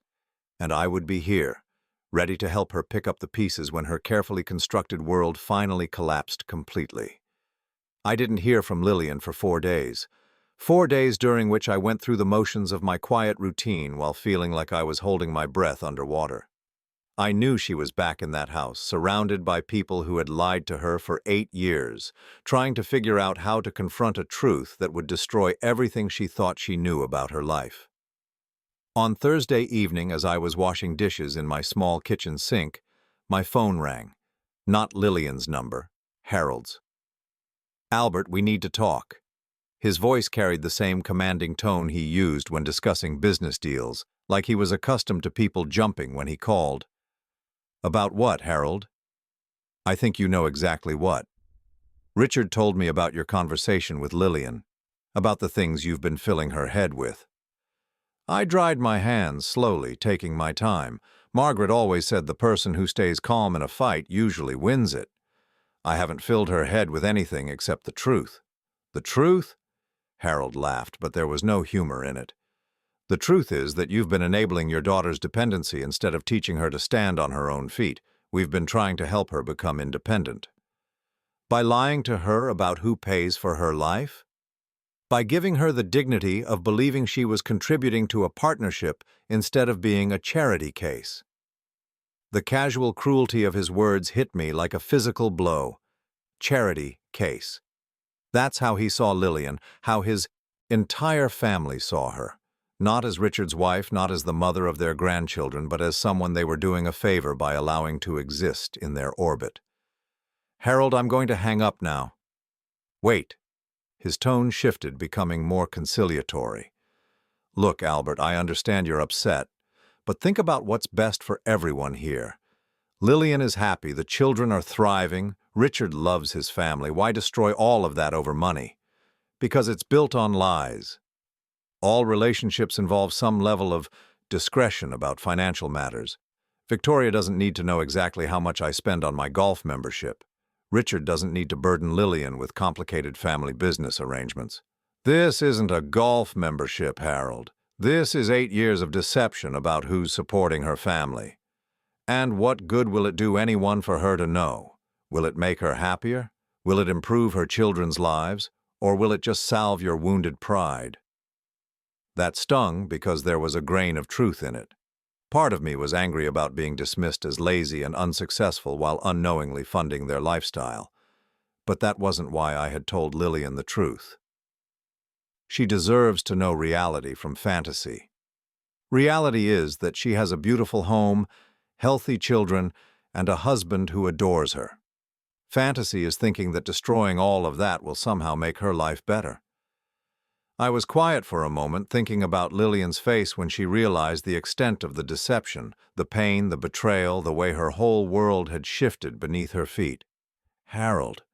And I would be here, ready to help her pick up the pieces when her carefully constructed world finally collapsed completely. I didn't hear from Lillian for 4 days. 4 days during which I went through the motions of my quiet routine while feeling like I was holding my breath underwater. I knew she was back in that house, surrounded by people who had lied to her for 8 years, trying to figure out how to confront a truth that would destroy everything she thought she knew about her life. On Thursday evening, as I was washing dishes in my small kitchen sink, my phone rang. Not Lillian's number, Harold's. "Albert, we need to talk." His voice carried the same commanding tone he used when discussing business deals, like he was accustomed to people jumping when he called. "About what, Harold?" "I think you know exactly what." Richard told me about your conversation with Lillian, about the things you've been filling her head with. I dried my hands slowly, taking my time. Margaret always said the person who stays calm in a fight usually wins it. I haven't filled her head with anything except the truth. The truth? Harold laughed, but there was no humor in it. The truth is that you've been enabling your daughter's dependency instead of teaching her to stand on her own feet. We've been trying to help her become independent. By lying to her about who pays for her life? By giving her the dignity of believing she was contributing to a partnership instead of being a charity case. The casual cruelty of his words hit me like a physical blow. Charity case. That's how he saw Lillian, how his entire family saw her. Not as Richard's wife, not as the mother of their grandchildren, but as someone they were doing a favor by allowing to exist in their orbit. Harold, I'm going to hang up now. Wait. His tone shifted, becoming more conciliatory. Look, Albert, I understand you're upset, but think about what's best for everyone here. Lillian is happy, the children are thriving, Richard loves his family. Why destroy all of that over money? Because it's built on lies. All relationships involve some level of discretion about financial matters. Victoria doesn't need to know exactly how much I spend on my golf membership. Richard doesn't need to burden Lillian with complicated family business arrangements. This isn't a golf membership, Harold. This is 8 years of deception about who's supporting her family. And what good will it do anyone for her to know? Will it make her happier? Will it improve her children's lives? Or will it just salve your wounded pride? That stung because there was a grain of truth in it. Part of me was angry about being dismissed as lazy and unsuccessful while unknowingly funding their lifestyle. But that wasn't why I had told Lillian the truth. She deserves to know reality from fantasy. Reality is that she has a beautiful home, healthy children, and a husband who adores her. Fantasy is thinking that destroying all of that will somehow make her life better. I was quiet for a moment, thinking about Lillian's face when she realized the extent of the deception, the pain, the betrayal, the way her whole world had shifted beneath her feet. Harold,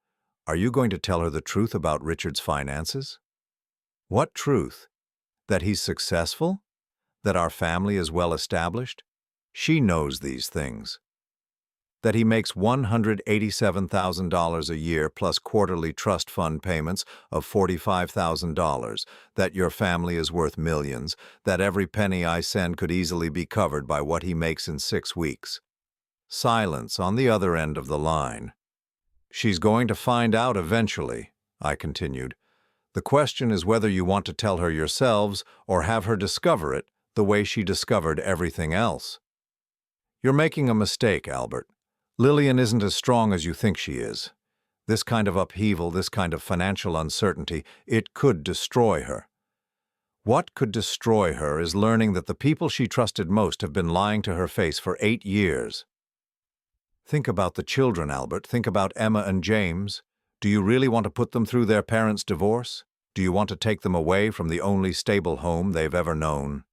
are you going to tell her the truth about Richard's finances? What truth? That he's successful? That our family is well established? She knows these things. That he makes $187,000 a year plus quarterly trust fund payments of $45,000, that your family is worth millions, that every penny I send could easily be covered by what he makes in 6 weeks. Silence on the other end of the line. She's going to find out eventually, I continued. The question is whether you want to tell her yourselves or have her discover it the way she discovered everything else. You're making a mistake, Albert. Lillian isn't as strong as you think she is. This kind of upheaval, this kind of financial uncertainty, it could destroy her. What could destroy her is learning that the people she trusted most have been lying to her face for 8 years. Think about the children, Albert. Think about Emma and James. Do you really want to put them through their parents' divorce? Do you want to take them away from the only stable home they've ever known?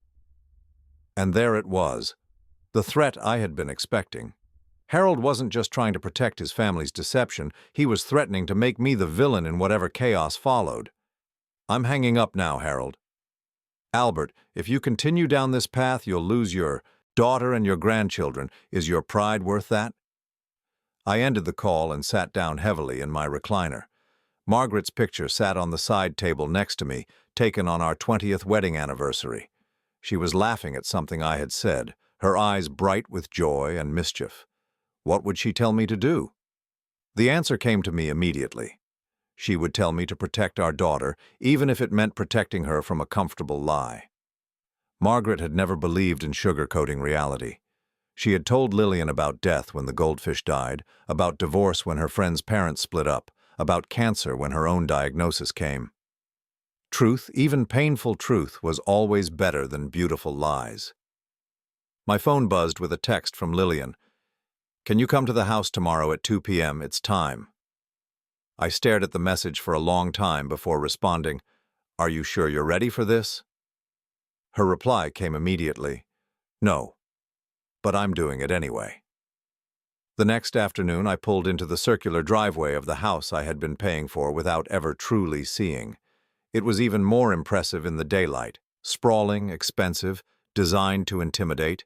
And there it was, the threat I had been expecting. Harold wasn't just trying to protect his family's deception, he was threatening to make me the villain in whatever chaos followed. I'm hanging up now, Harold. Albert, if you continue down this path, you'll lose your daughter and your grandchildren. Is your pride worth that? I ended the call and sat down heavily in my recliner. Margaret's picture sat on the side table next to me, taken on our 20th wedding anniversary. She was laughing at something I had said, her eyes bright with joy and mischief. What would she tell me to do? The answer came to me immediately. She would tell me to protect our daughter, even if it meant protecting her from a comfortable lie. Margaret had never believed in sugarcoating reality. She had told Lillian about death when the goldfish died, about divorce when her friend's parents split up, about cancer when her own diagnosis came. Truth, even painful truth, was always better than beautiful lies. My phone buzzed with a text from Lillian. Can you come to the house tomorrow at 2 p.m.? It's time. I stared at the message for a long time before responding, Are you sure you're ready for this? Her reply came immediately, No, but I'm doing it anyway. The next afternoon, I pulled into the circular driveway of the house I had been paying for without ever truly seeing. It was even more impressive in the daylight, sprawling, expensive, designed to intimidate,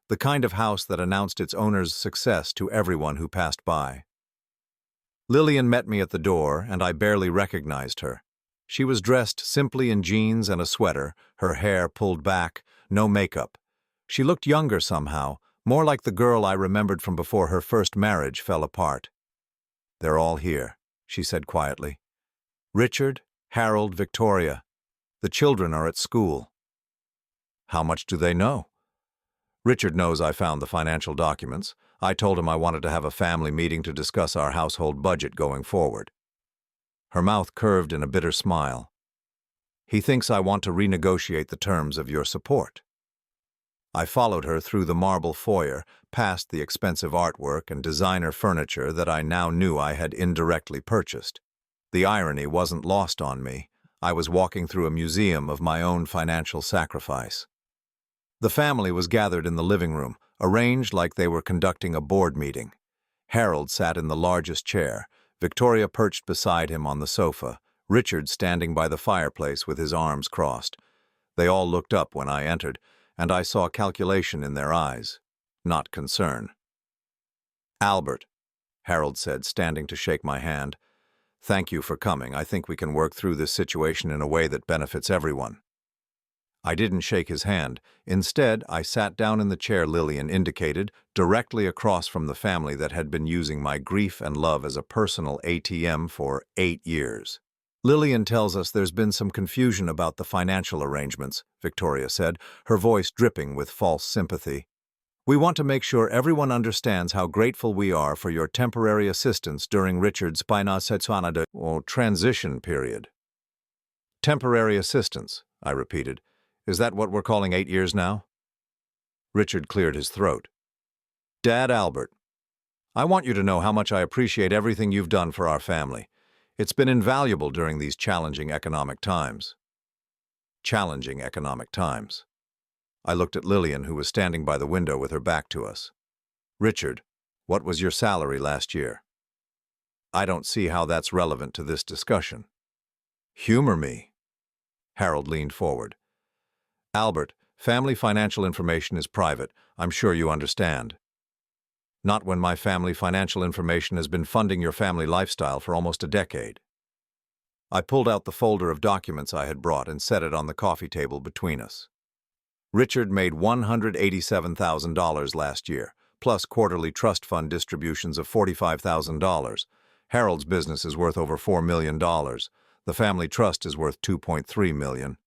the kind of house that announced its owner's success to everyone who passed by. Lillian met me at the door, and I barely recognized her. She was dressed simply in jeans and a sweater, her hair pulled back, no makeup. She looked younger somehow, more like the girl I remembered from before her first marriage fell apart. "They're all here," she said quietly. "Richard, Harold, Victoria. The children are at school." "How much do they know?" "Richard knows I found the financial documents. I told him I wanted to have a family meeting to discuss our household budget going forward." Her mouth curved in a bitter smile. "He thinks I want to renegotiate the terms of your support." I followed her through the marble foyer, past the expensive artwork and designer furniture that I now knew I had indirectly purchased. The irony wasn't lost on me. I was walking through a museum of my own financial sacrifice. The family was gathered in the living room, arranged like they were conducting a board meeting. Harold sat in the largest chair, Victoria perched beside him on the sofa, Richard standing by the fireplace with his arms crossed. They all looked up when I entered, and I saw calculation in their eyes, not concern. "Albert," Harold said, standing to shake my hand, "thank you for coming. I think we can work through this situation in a way that benefits everyone." I didn't shake his hand. Instead, I sat down in the chair Lillian indicated, directly across from the family that had been using my grief and love as a personal ATM for 8 years. "Lillian tells us there's been some confusion about the financial arrangements," Victoria said, her voice dripping with false sympathy. "We want to make sure everyone understands how grateful we are for your temporary assistance during Richard's transition period." "Temporary assistance," I repeated. "Is that what we're calling 8 years now?" Richard cleared his throat. "Dad Albert, I want you to know how much I appreciate everything you've done for our family. It's been invaluable during these challenging economic times." Challenging economic times. I looked at Lillian, who was standing by the window with her back to us. "Richard, what was your salary last year?" "I don't see how that's relevant to this discussion." "Humor me." Harold leaned forward. "Albert, family financial information is private. I'm sure you understand." "Not when my family financial information has been funding your family lifestyle for almost a decade." I pulled out the folder of documents I had brought and set it on the coffee table between us. "Richard made $187,000 last year, plus quarterly trust fund distributions of $45,000. Harold's business is worth over $4 million. The family trust is worth $2.3 million.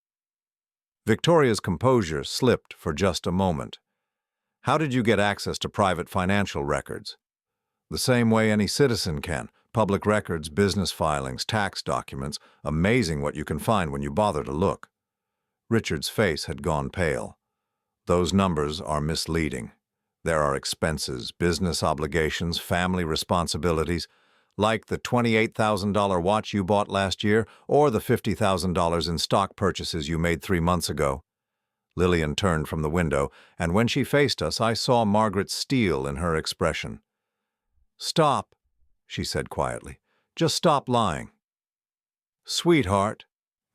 Victoria's composure slipped for just a moment. "How did you get access to private financial records?" "The same way any citizen can. Public records, business filings, tax documents. Amazing what you can find when you bother to look." Richard's face had gone pale. "Those numbers are misleading. There are expenses, business obligations, family responsibilities, like the $28,000 watch you bought last year or the $50,000 in stock purchases you made 3 months ago." Lillian turned from the window, and when she faced us, I saw Margaret's steel in her expression. "Stop," she said quietly. "Just stop lying." "Sweetheart,"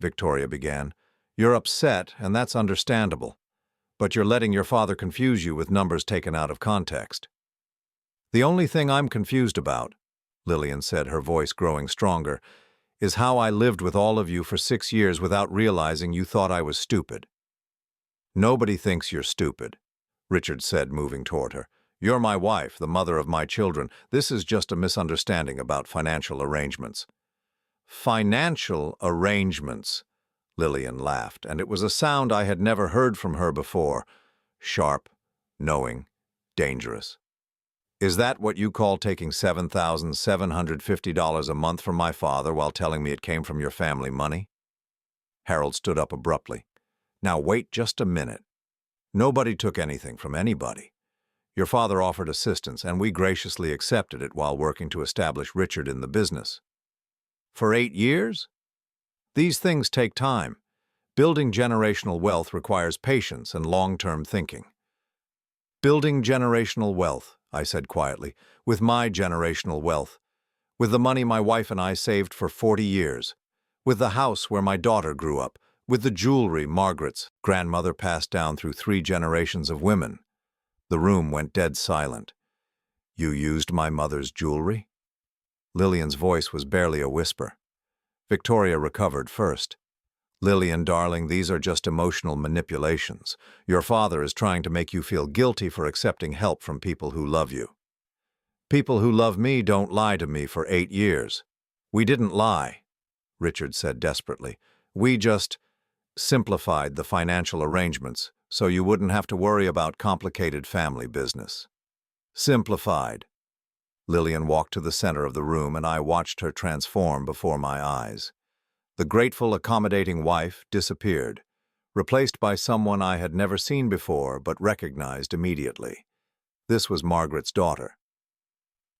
Victoria began, "you're upset, and that's understandable. But you're letting your father confuse you with numbers taken out of context." "The only thing I'm confused about," Lillian said, her voice growing stronger, "is how I lived with all of you for 6 years without realizing you thought I was stupid." "Nobody thinks you're stupid," Richard said, moving toward her. "You're my wife, the mother of my children. This is just a misunderstanding about financial arrangements." "Financial arrangements," Lillian laughed, and it was a sound I had never heard from her before. Sharp, knowing, dangerous. "Is that what you call taking $7,750 a month from my father while telling me it came from your family money?" Harold stood up abruptly. "Now wait just a minute. Nobody took anything from anybody. Your father offered assistance, and we graciously accepted it while working to establish Richard in the business." "For 8 years? These things take time. Building generational wealth requires patience and long-term thinking." "Building generational wealth," I said quietly, with my generational wealth, with the money my wife and I saved for 40 years, with the house where my daughter grew up, with the jewelry Margaret's grandmother passed down through 3 generations of women. The room went dead silent. You used my mother's jewelry? Lillian's voice was barely a whisper. Victoria recovered first. Lillian, darling, these are just emotional manipulations. Your father is trying to make you feel guilty for accepting help from people who love you. People who love me don't lie to me for 8 years. We didn't lie, Richard said desperately. We just simplified the financial arrangements so you wouldn't have to worry about complicated family business. Simplified. Lillian walked to the center of the room and I watched her transform before my eyes. The grateful, accommodating wife disappeared, replaced by someone I had never seen before but recognized immediately. This was Margaret's daughter.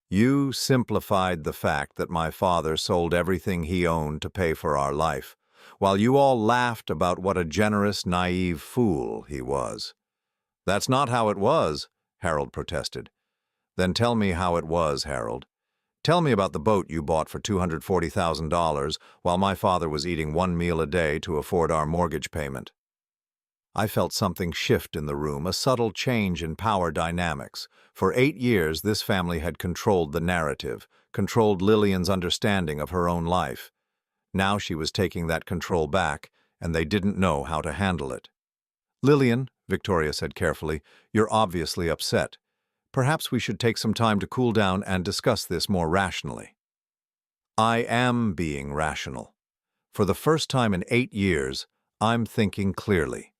You simplified the fact that my father sold everything he owned to pay for our life, while you all laughed about what a generous, naive fool he was. That's not how it was, Harold protested. Then tell me how it was, Harold. Tell me about the boat you bought for $240,000 while my father was eating 1 meal a day to afford our mortgage payment. I felt something shift in the room, a subtle change in power dynamics. For 8 years, this family had controlled the narrative, controlled Lillian's understanding of her own life. Now she was taking that control back, and they didn't know how to handle it. Lillian, Victoria said carefully, you're obviously upset. Perhaps we should take some time to cool down and discuss this more rationally. I am being rational. For the first time in 8 years, I'm thinking clearly.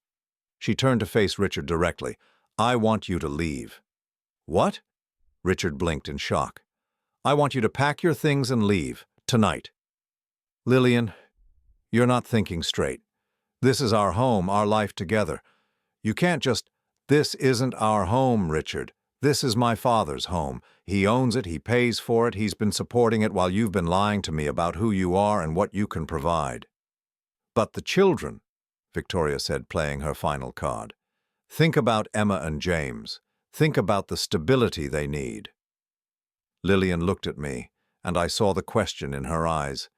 She turned to face Richard directly. I want you to leave. What? Richard blinked in shock. I want you to pack your things and leave, tonight. Lillian, you're not thinking straight. This is our home, our life together. You can't just... This isn't our home, Richard. This is my father's home. He owns it, he pays for it, he's been supporting it while you've been lying to me about who you are and what you can provide. But the children, Victoria said, playing her final card. Think about Emma and James. Think about the stability they need. Lillian looked at me, and I saw the question in her eyes.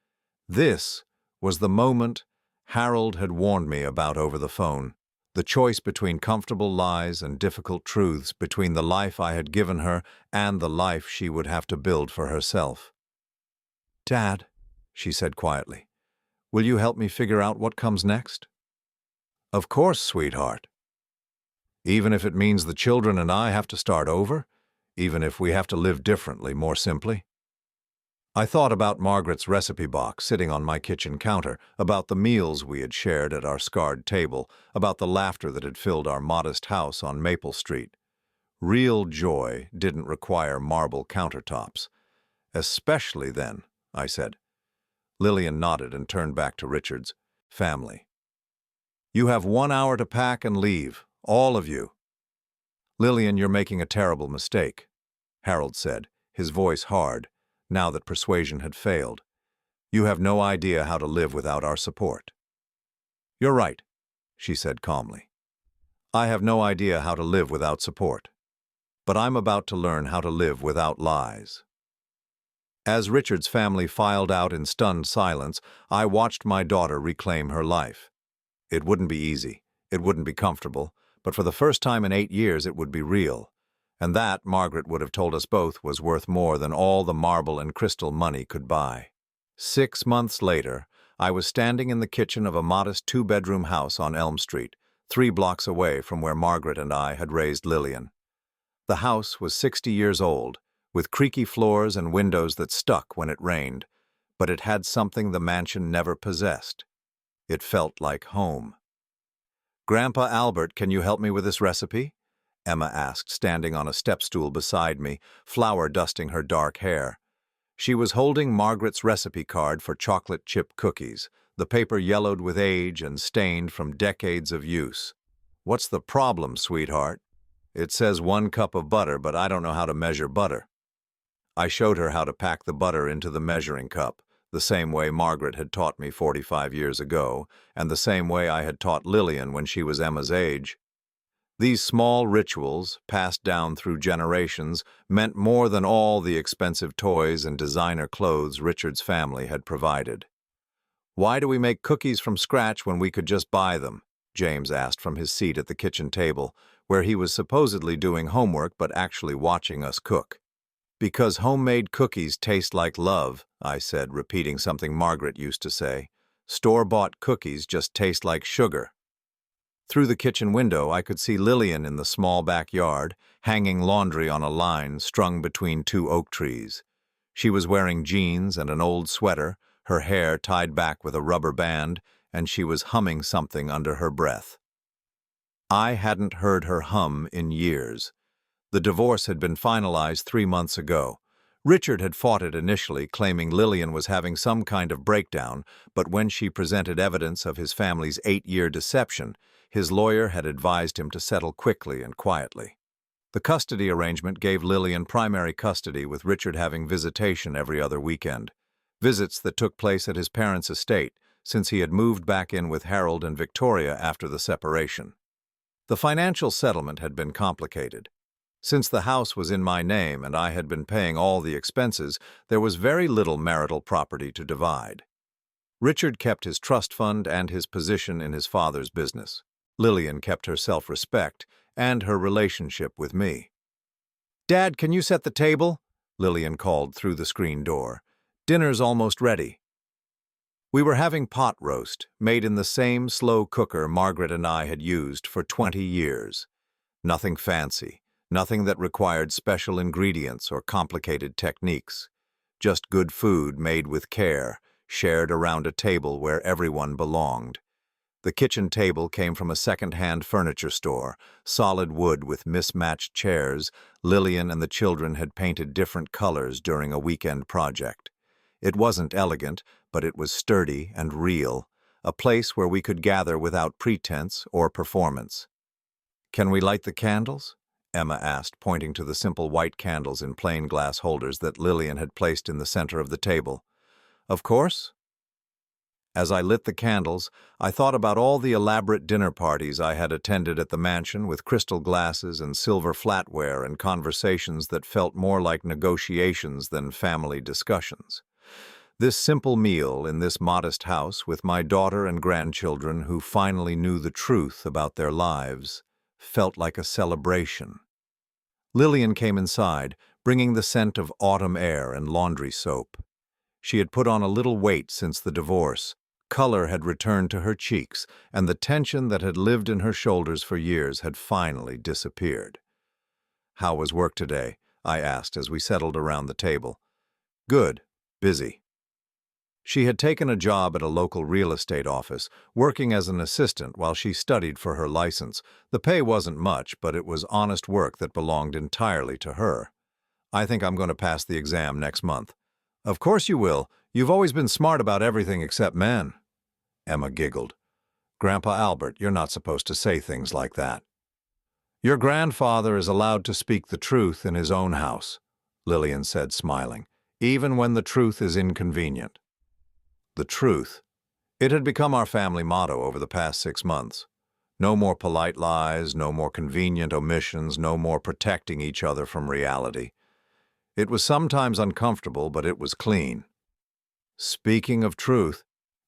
This was the moment Harold had warned me about over the phone. The choice between comfortable lies and difficult truths, between the life I had given her and the life she would have to build for herself. Dad, she said quietly, will you help me figure out what comes next? Of course, sweetheart. Even if it means the children and I have to start over, even if we have to live differently, more simply. I thought about Margaret's recipe box sitting on my kitchen counter, about the meals we had shared at our scarred table, about the laughter that had filled our modest house on Maple Street. Real joy didn't require marble countertops. Especially then, I said. Lillian nodded and turned back to Richard's family. You have 1 hour to pack and leave, all of you. Lillian, you're making a terrible mistake, Harold said, his voice hard, now that persuasion had failed. You have no idea how to live without our support. You're right, she said calmly. I have no idea how to live without support. But I'm about to learn how to live without lies. As Richard's family filed out in stunned silence, I watched my daughter reclaim her life. It wouldn't be easy, it wouldn't be comfortable, but for the first time in 8 years it would be real. And that, Margaret would have told us both, was worth more than all the marble and crystal money could buy. 6 months later, I was standing in the kitchen of a modest 2-bedroom house on Elm Street, 3 blocks away from where Margaret and I had raised Lillian. The house was 60 years old, with creaky floors and windows that stuck when it rained, but it had something the mansion never possessed. It felt like home. Grandpa Albert, can you help me with this recipe? Emma asked, standing on a step-stool beside me, flour dusting her dark hair. She was holding Margaret's recipe card for chocolate chip cookies, the paper yellowed with age and stained from decades of use. What's the problem, sweetheart? It says 1 cup of butter, but I don't know how to measure butter. I showed her how to pack the butter into the measuring cup, the same way Margaret had taught me 45 years ago, and the same way I had taught Lillian when she was Emma's age. These small rituals, passed down through generations, meant more than all the expensive toys and designer clothes Richard's family had provided. "Why do we make cookies from scratch when we could just buy them?" James asked from his seat at the kitchen table, where he was supposedly doing homework but actually watching us cook. "Because homemade cookies taste like love," I said, repeating something Margaret used to say. "Store-bought cookies just taste like sugar." Through the kitchen window, I could see Lillian in the small backyard, hanging laundry on a line strung between two oak trees. She was wearing jeans and an old sweater, her hair tied back with a rubber band, and she was humming something under her breath. I hadn't heard her hum in years. The divorce had been finalized 3 months ago. Richard had fought it initially, claiming Lillian was having some kind of breakdown, but when she presented evidence of his family's 8-year deception, his lawyer had advised him to settle quickly and quietly. The custody arrangement gave Lillian primary custody, with Richard having visitation every other weekend. Visits that took place at his parents' estate, since he had moved back in with Harold and Victoria after the separation. The financial settlement had been complicated. Since the house was in my name and I had been paying all the expenses, there was very little marital property to divide. Richard kept his trust fund and his position in his father's business. Lillian kept her self-respect and her relationship with me. "Dad, can you set the table?" Lillian called through the screen door. "Dinner's almost ready." We were having pot roast, made in the same slow cooker Margaret and I had used for 20 years. Nothing fancy, nothing that required special ingredients or complicated techniques. Just good food made with care, shared around a table where everyone belonged. The kitchen table came from a second-hand furniture store, solid wood with mismatched chairs. Lillian and the children had painted different colors during a weekend project. It wasn't elegant, but it was sturdy and real, a place where we could gather without pretense or performance. "Can we light the candles?" Emma asked, pointing to the simple white candles in plain glass holders that Lillian had placed in the center of the table. "Of course." As I lit the candles, I thought about all the elaborate dinner parties I had attended at the mansion, with crystal glasses and silver flatware and conversations that felt more like negotiations than family discussions. This simple meal in this modest house with my daughter and grandchildren who finally knew the truth about their lives felt like a celebration. Lillian came inside, bringing the scent of autumn air and laundry soap. She had put on a little weight since the divorce. Color had returned to her cheeks, and the tension that had lived in her shoulders for years had finally disappeared. "How was work today?" I asked as we settled around the table. "Good. Busy." She had taken a job at a local real estate office, working as an assistant while she studied for her license. The pay wasn't much, but it was honest work that belonged entirely to her. "I think I'm going to pass the exam next month." "Of course you will. You've always been smart about everything except men." Emma giggled. "Grandpa Albert, you're not supposed to say things like that." "Your grandfather is allowed to speak the truth in his own house," Lillian said, smiling, "even when the truth is inconvenient." The truth. It had become our family motto over the past 6 months. No more polite lies, no more convenient omissions, no more protecting each other from reality. It was sometimes uncomfortable, but it was clean. "Speaking of truth,"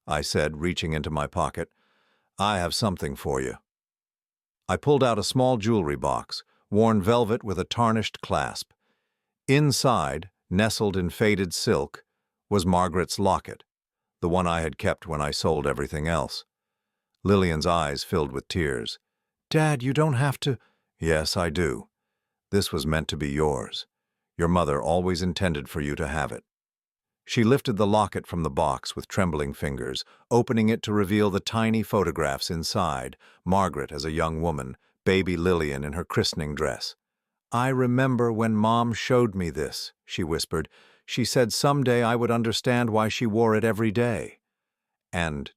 I said, reaching into my pocket, "I have something for you." I pulled out a small jewelry box, worn velvet with a tarnished clasp. Inside, nestled in faded silk, was Margaret's locket, the one I had kept when I sold everything else. Lillian's eyes filled with tears. "Dad, you don't have to—" "Yes, I do. This was meant to be yours. Your mother always intended for you to have it." She lifted the locket from the box with trembling fingers, opening it to reveal the tiny photographs inside, Margaret as a young woman, baby Lillian in her christening dress. "I remember when Mom showed me this," she whispered. "She said someday I would understand why she wore it every day." "And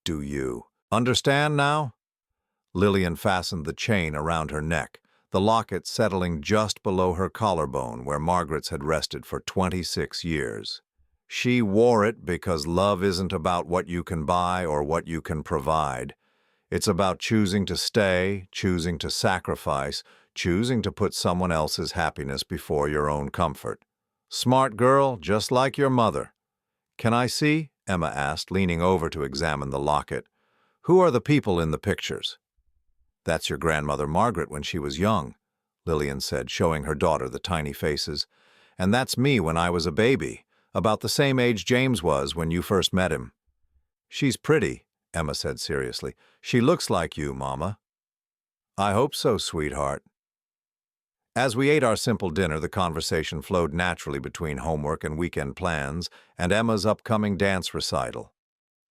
do you understand now?" Lillian fastened the chain around her neck, the locket settling just below her collarbone where Margaret's had rested for 26 years. "She wore it because love isn't about what you can buy or what you can provide. It's about choosing to stay, choosing to sacrifice, choosing to put someone else's happiness before your own comfort. Smart girl, just like your mother. Can I see? Emma asked, leaning over to examine the locket. Who are the people in the pictures? That's your grandmother Margaret when she was young, Lillian said, showing her daughter the tiny faces. And that's me when I was a baby, about the same age James was when you first met him. She's pretty, Emma said seriously. She looks like you, Mama. I hope so, sweetheart. As we ate our simple dinner, the conversation flowed naturally between homework and weekend plans and Emma's upcoming dance recital.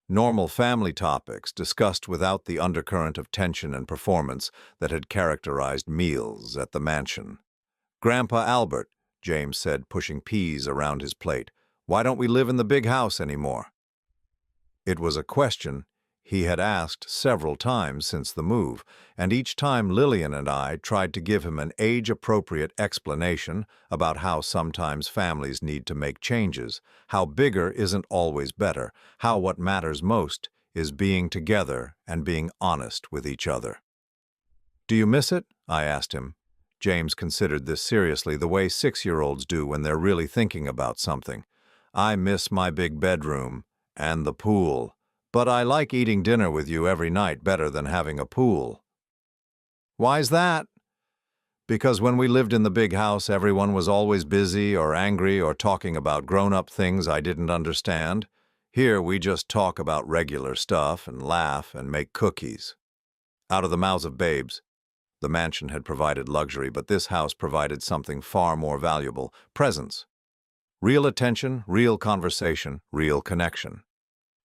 Normal family topics discussed without the undercurrent of tension and performance that had characterized meals at the mansion. Grandpa Albert, James said, pushing peas around his plate, why don't we live in the big house anymore? It was a question he had asked several times since the move, and each time Lillian and I tried to give him an age-appropriate explanation about how sometimes families need to make changes, how bigger isn't always better, how what matters most is being together and being honest with each other. Do you miss it? I asked him. James considered this seriously, the way 6-year-olds do when they're really thinking about something. I miss my big bedroom and the pool. But I like eating dinner with you every night better than having a pool. Why's that? Because when we lived in the big house, everyone was always busy or angry or talking about grown-up things I didn't understand. Here, we just talk about regular stuff and laugh and make cookies. Out of the mouths of babes. The mansion had provided luxury, but this house provided something far more valuable: presence. Real attention, real conversation, real connection.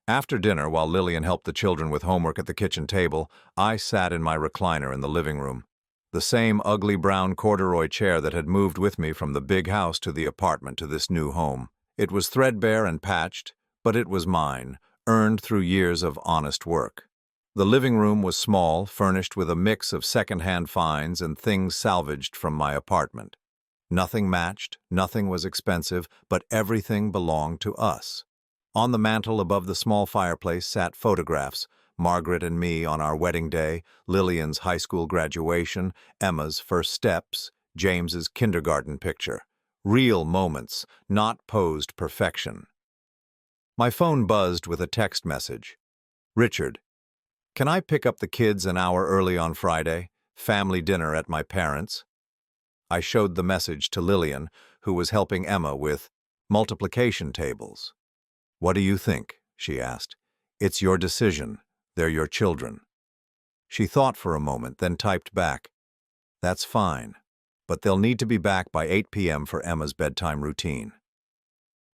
After dinner, while Lillian helped the children with homework at the kitchen table, I sat in my recliner in the living room. The same ugly brown corduroy chair that had moved with me from the big house to the apartment to this new home. It was threadbare and patched, but it was mine, earned through years of honest work. The living room was small, furnished with a mix of second-hand finds and things salvaged from my apartment. Nothing matched, nothing was expensive, but everything belonged to us. On the mantel above the small fireplace sat photographs: Margaret and me on our wedding day, Lillian's high school graduation, Emma's first steps, James's kindergarten picture. Real moments, not posed perfection. My phone buzzed with a text message. Richard, can I pick up the kids an hour early on Friday? Family dinner at my parents'. I showed the message to Lillian, who was helping Emma with multiplication tables. What do you think? She asked. It's your decision. They're your children. She thought for a moment, then typed back. That's fine, but they'll need to be back by 8 p.m. for Emma's bedtime routine.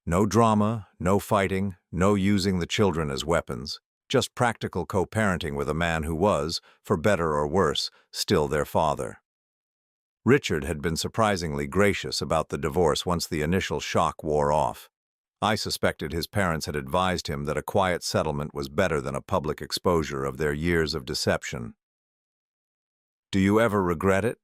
No drama, no fighting, no using the children as weapons, just practical co-parenting with a man who was, for better or worse, still their father. Richard had been surprisingly gracious about the divorce once the initial shock wore off. I suspected his parents had advised him that a quiet settlement was better than a public exposure of their years of deception. Do you ever regret it?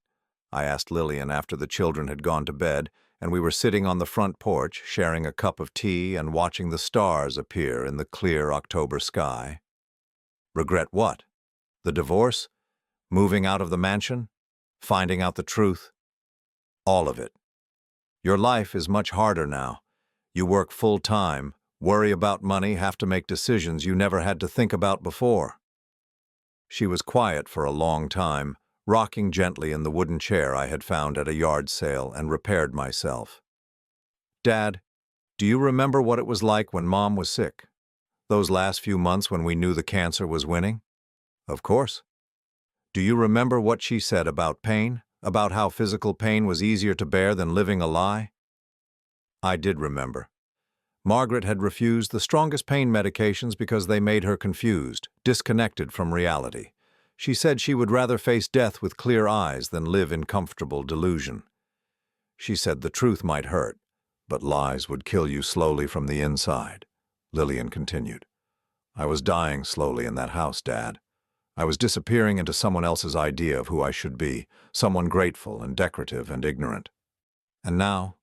I asked Lillian after the children had gone to bed, and we were sitting on the front porch, sharing a cup of tea and watching the stars appear in the clear October sky. Regret what? The divorce? Moving out of the mansion? Finding out the truth? All of it. Your life is much harder now. You work full-time, worry about money, have to make decisions you never had to think about before. She was quiet for a long time, rocking gently in the wooden chair I had found at a yard sale and repaired myself. Dad, do you remember what it was like when Mom was sick? Those last few months when we knew the cancer was winning? Of course. Do you remember what she said about pain? About how physical pain was easier to bear than living a lie? I did remember. Margaret had refused the strongest pain medications because they made her confused, disconnected from reality. She said she would rather face death with clear eyes than live in comfortable delusion. She said the truth might hurt, but lies would kill you slowly from the inside. Lillian continued. I was dying slowly in that house, Dad. I was disappearing into someone else's idea of who I should be, someone grateful and decorative and ignorant. And now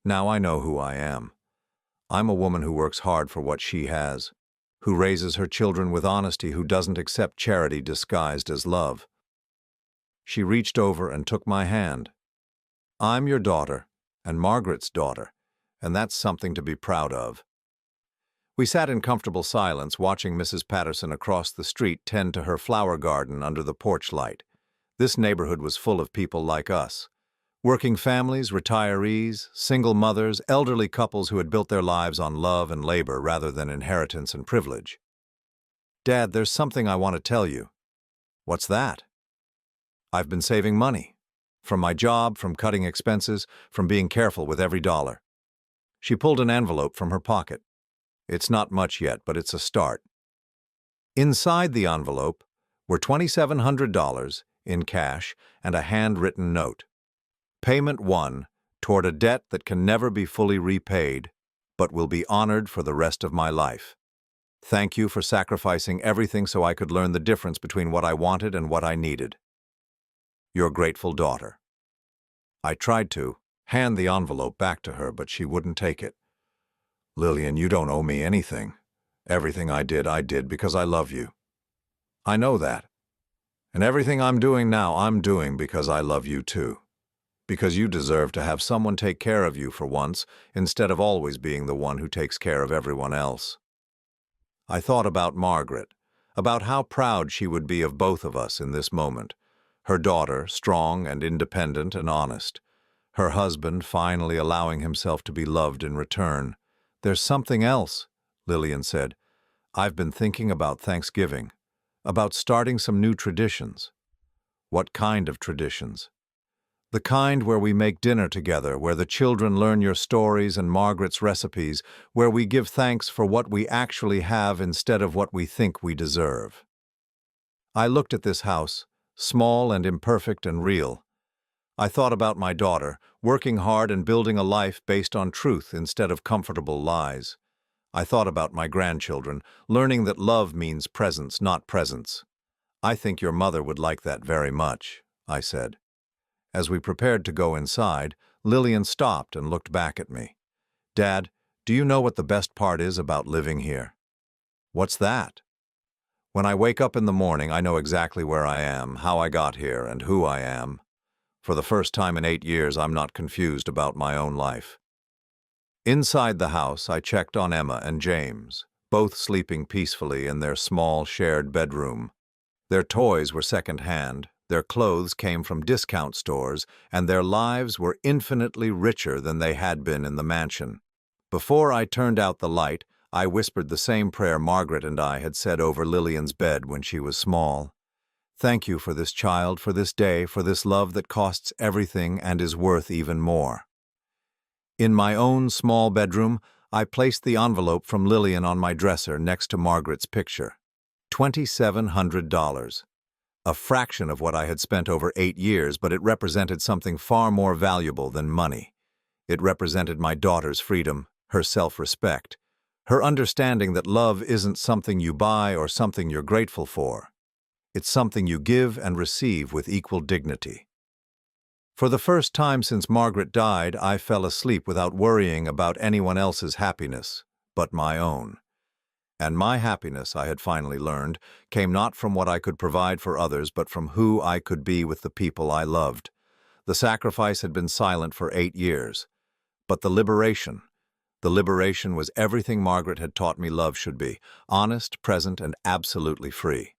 I know who I am. I'm a woman who works hard for what she has. who raises her children with honesty, who doesn't accept charity disguised as love. She reached over and took my hand. I'm your daughter, and Margaret's daughter, and that's something to be proud of. We sat in comfortable silence, watching Mrs. Patterson across the street tend to her flower garden under the porch light. This neighborhood was full of people like us. Working families, retirees, single mothers, elderly couples who had built their lives on love and labor rather than inheritance and privilege. Dad, there's something I want to tell you. What's that? I've been saving money. From my job, from cutting expenses, from being careful with every dollar. She pulled an envelope from her pocket. It's not much yet, but it's a start. Inside the envelope were $2,700 in cash and a handwritten note. Payment 1 toward a debt that can never be fully repaid, but will be honored for the rest of my life. Thank you for sacrificing everything so I could learn the difference between what I wanted and what I needed. Your grateful daughter. I tried to hand the envelope back to her, but she wouldn't take it. Lillian, you don't owe me anything. Everything I did because I love you. I know that. And everything I'm doing now, I'm doing because I love you too. Because you deserve to have someone take care of you for once, instead of always being the one who takes care of everyone else. I thought about Margaret, about how proud she would be of both of us in this moment. Her daughter, strong and independent and honest. Her husband finally allowing himself to be loved in return. There's something else, Lillian said. I've been thinking about Thanksgiving, about starting some new traditions. What kind of traditions? The kind where we make dinner together, where the children learn your stories and Margaret's recipes, where we give thanks for what we actually have instead of what we think we deserve. I looked at this house, small and imperfect and real. I thought about my daughter, working hard and building a life based on truth instead of comfortable lies. I thought about my grandchildren, learning that love means presence, not presents. I think your mother would like that very much, I said. As we prepared to go inside, Lillian stopped and looked back at me. Dad, do you know what the best part is about living here? What's that? When I wake up in the morning, I know exactly where I am, how I got here, and who I am. For the first time in 8 years, I'm not confused about my own life. Inside the house, I checked on Emma and James, both sleeping peacefully in their small shared bedroom. Their toys were second-hand, their clothes came from discount stores, and their lives were infinitely richer than they had been in the mansion. Before I turned out the light, I whispered the same prayer Margaret and I had said over Lillian's bed when she was small. Thank you for this child, for this day, for this love that costs everything and is worth even more. In my own small bedroom, I placed the envelope from Lillian on my dresser next to Margaret's picture. $2,700. A fraction of what I had spent over 8 years, but it represented something far more valuable than money. It represented my daughter's freedom, her self-respect, her understanding that love isn't something you buy or something you're grateful for. It's something you give and receive with equal dignity. For the first time since Margaret died, I fell asleep without worrying about anyone else's happiness, but my own. And my happiness, I had finally learned, came not from what I could provide for others, but from who I could be with the people I loved. The sacrifice had been silent for 8 years. But the liberation was everything Margaret had taught me love should be, honest, present, and absolutely free.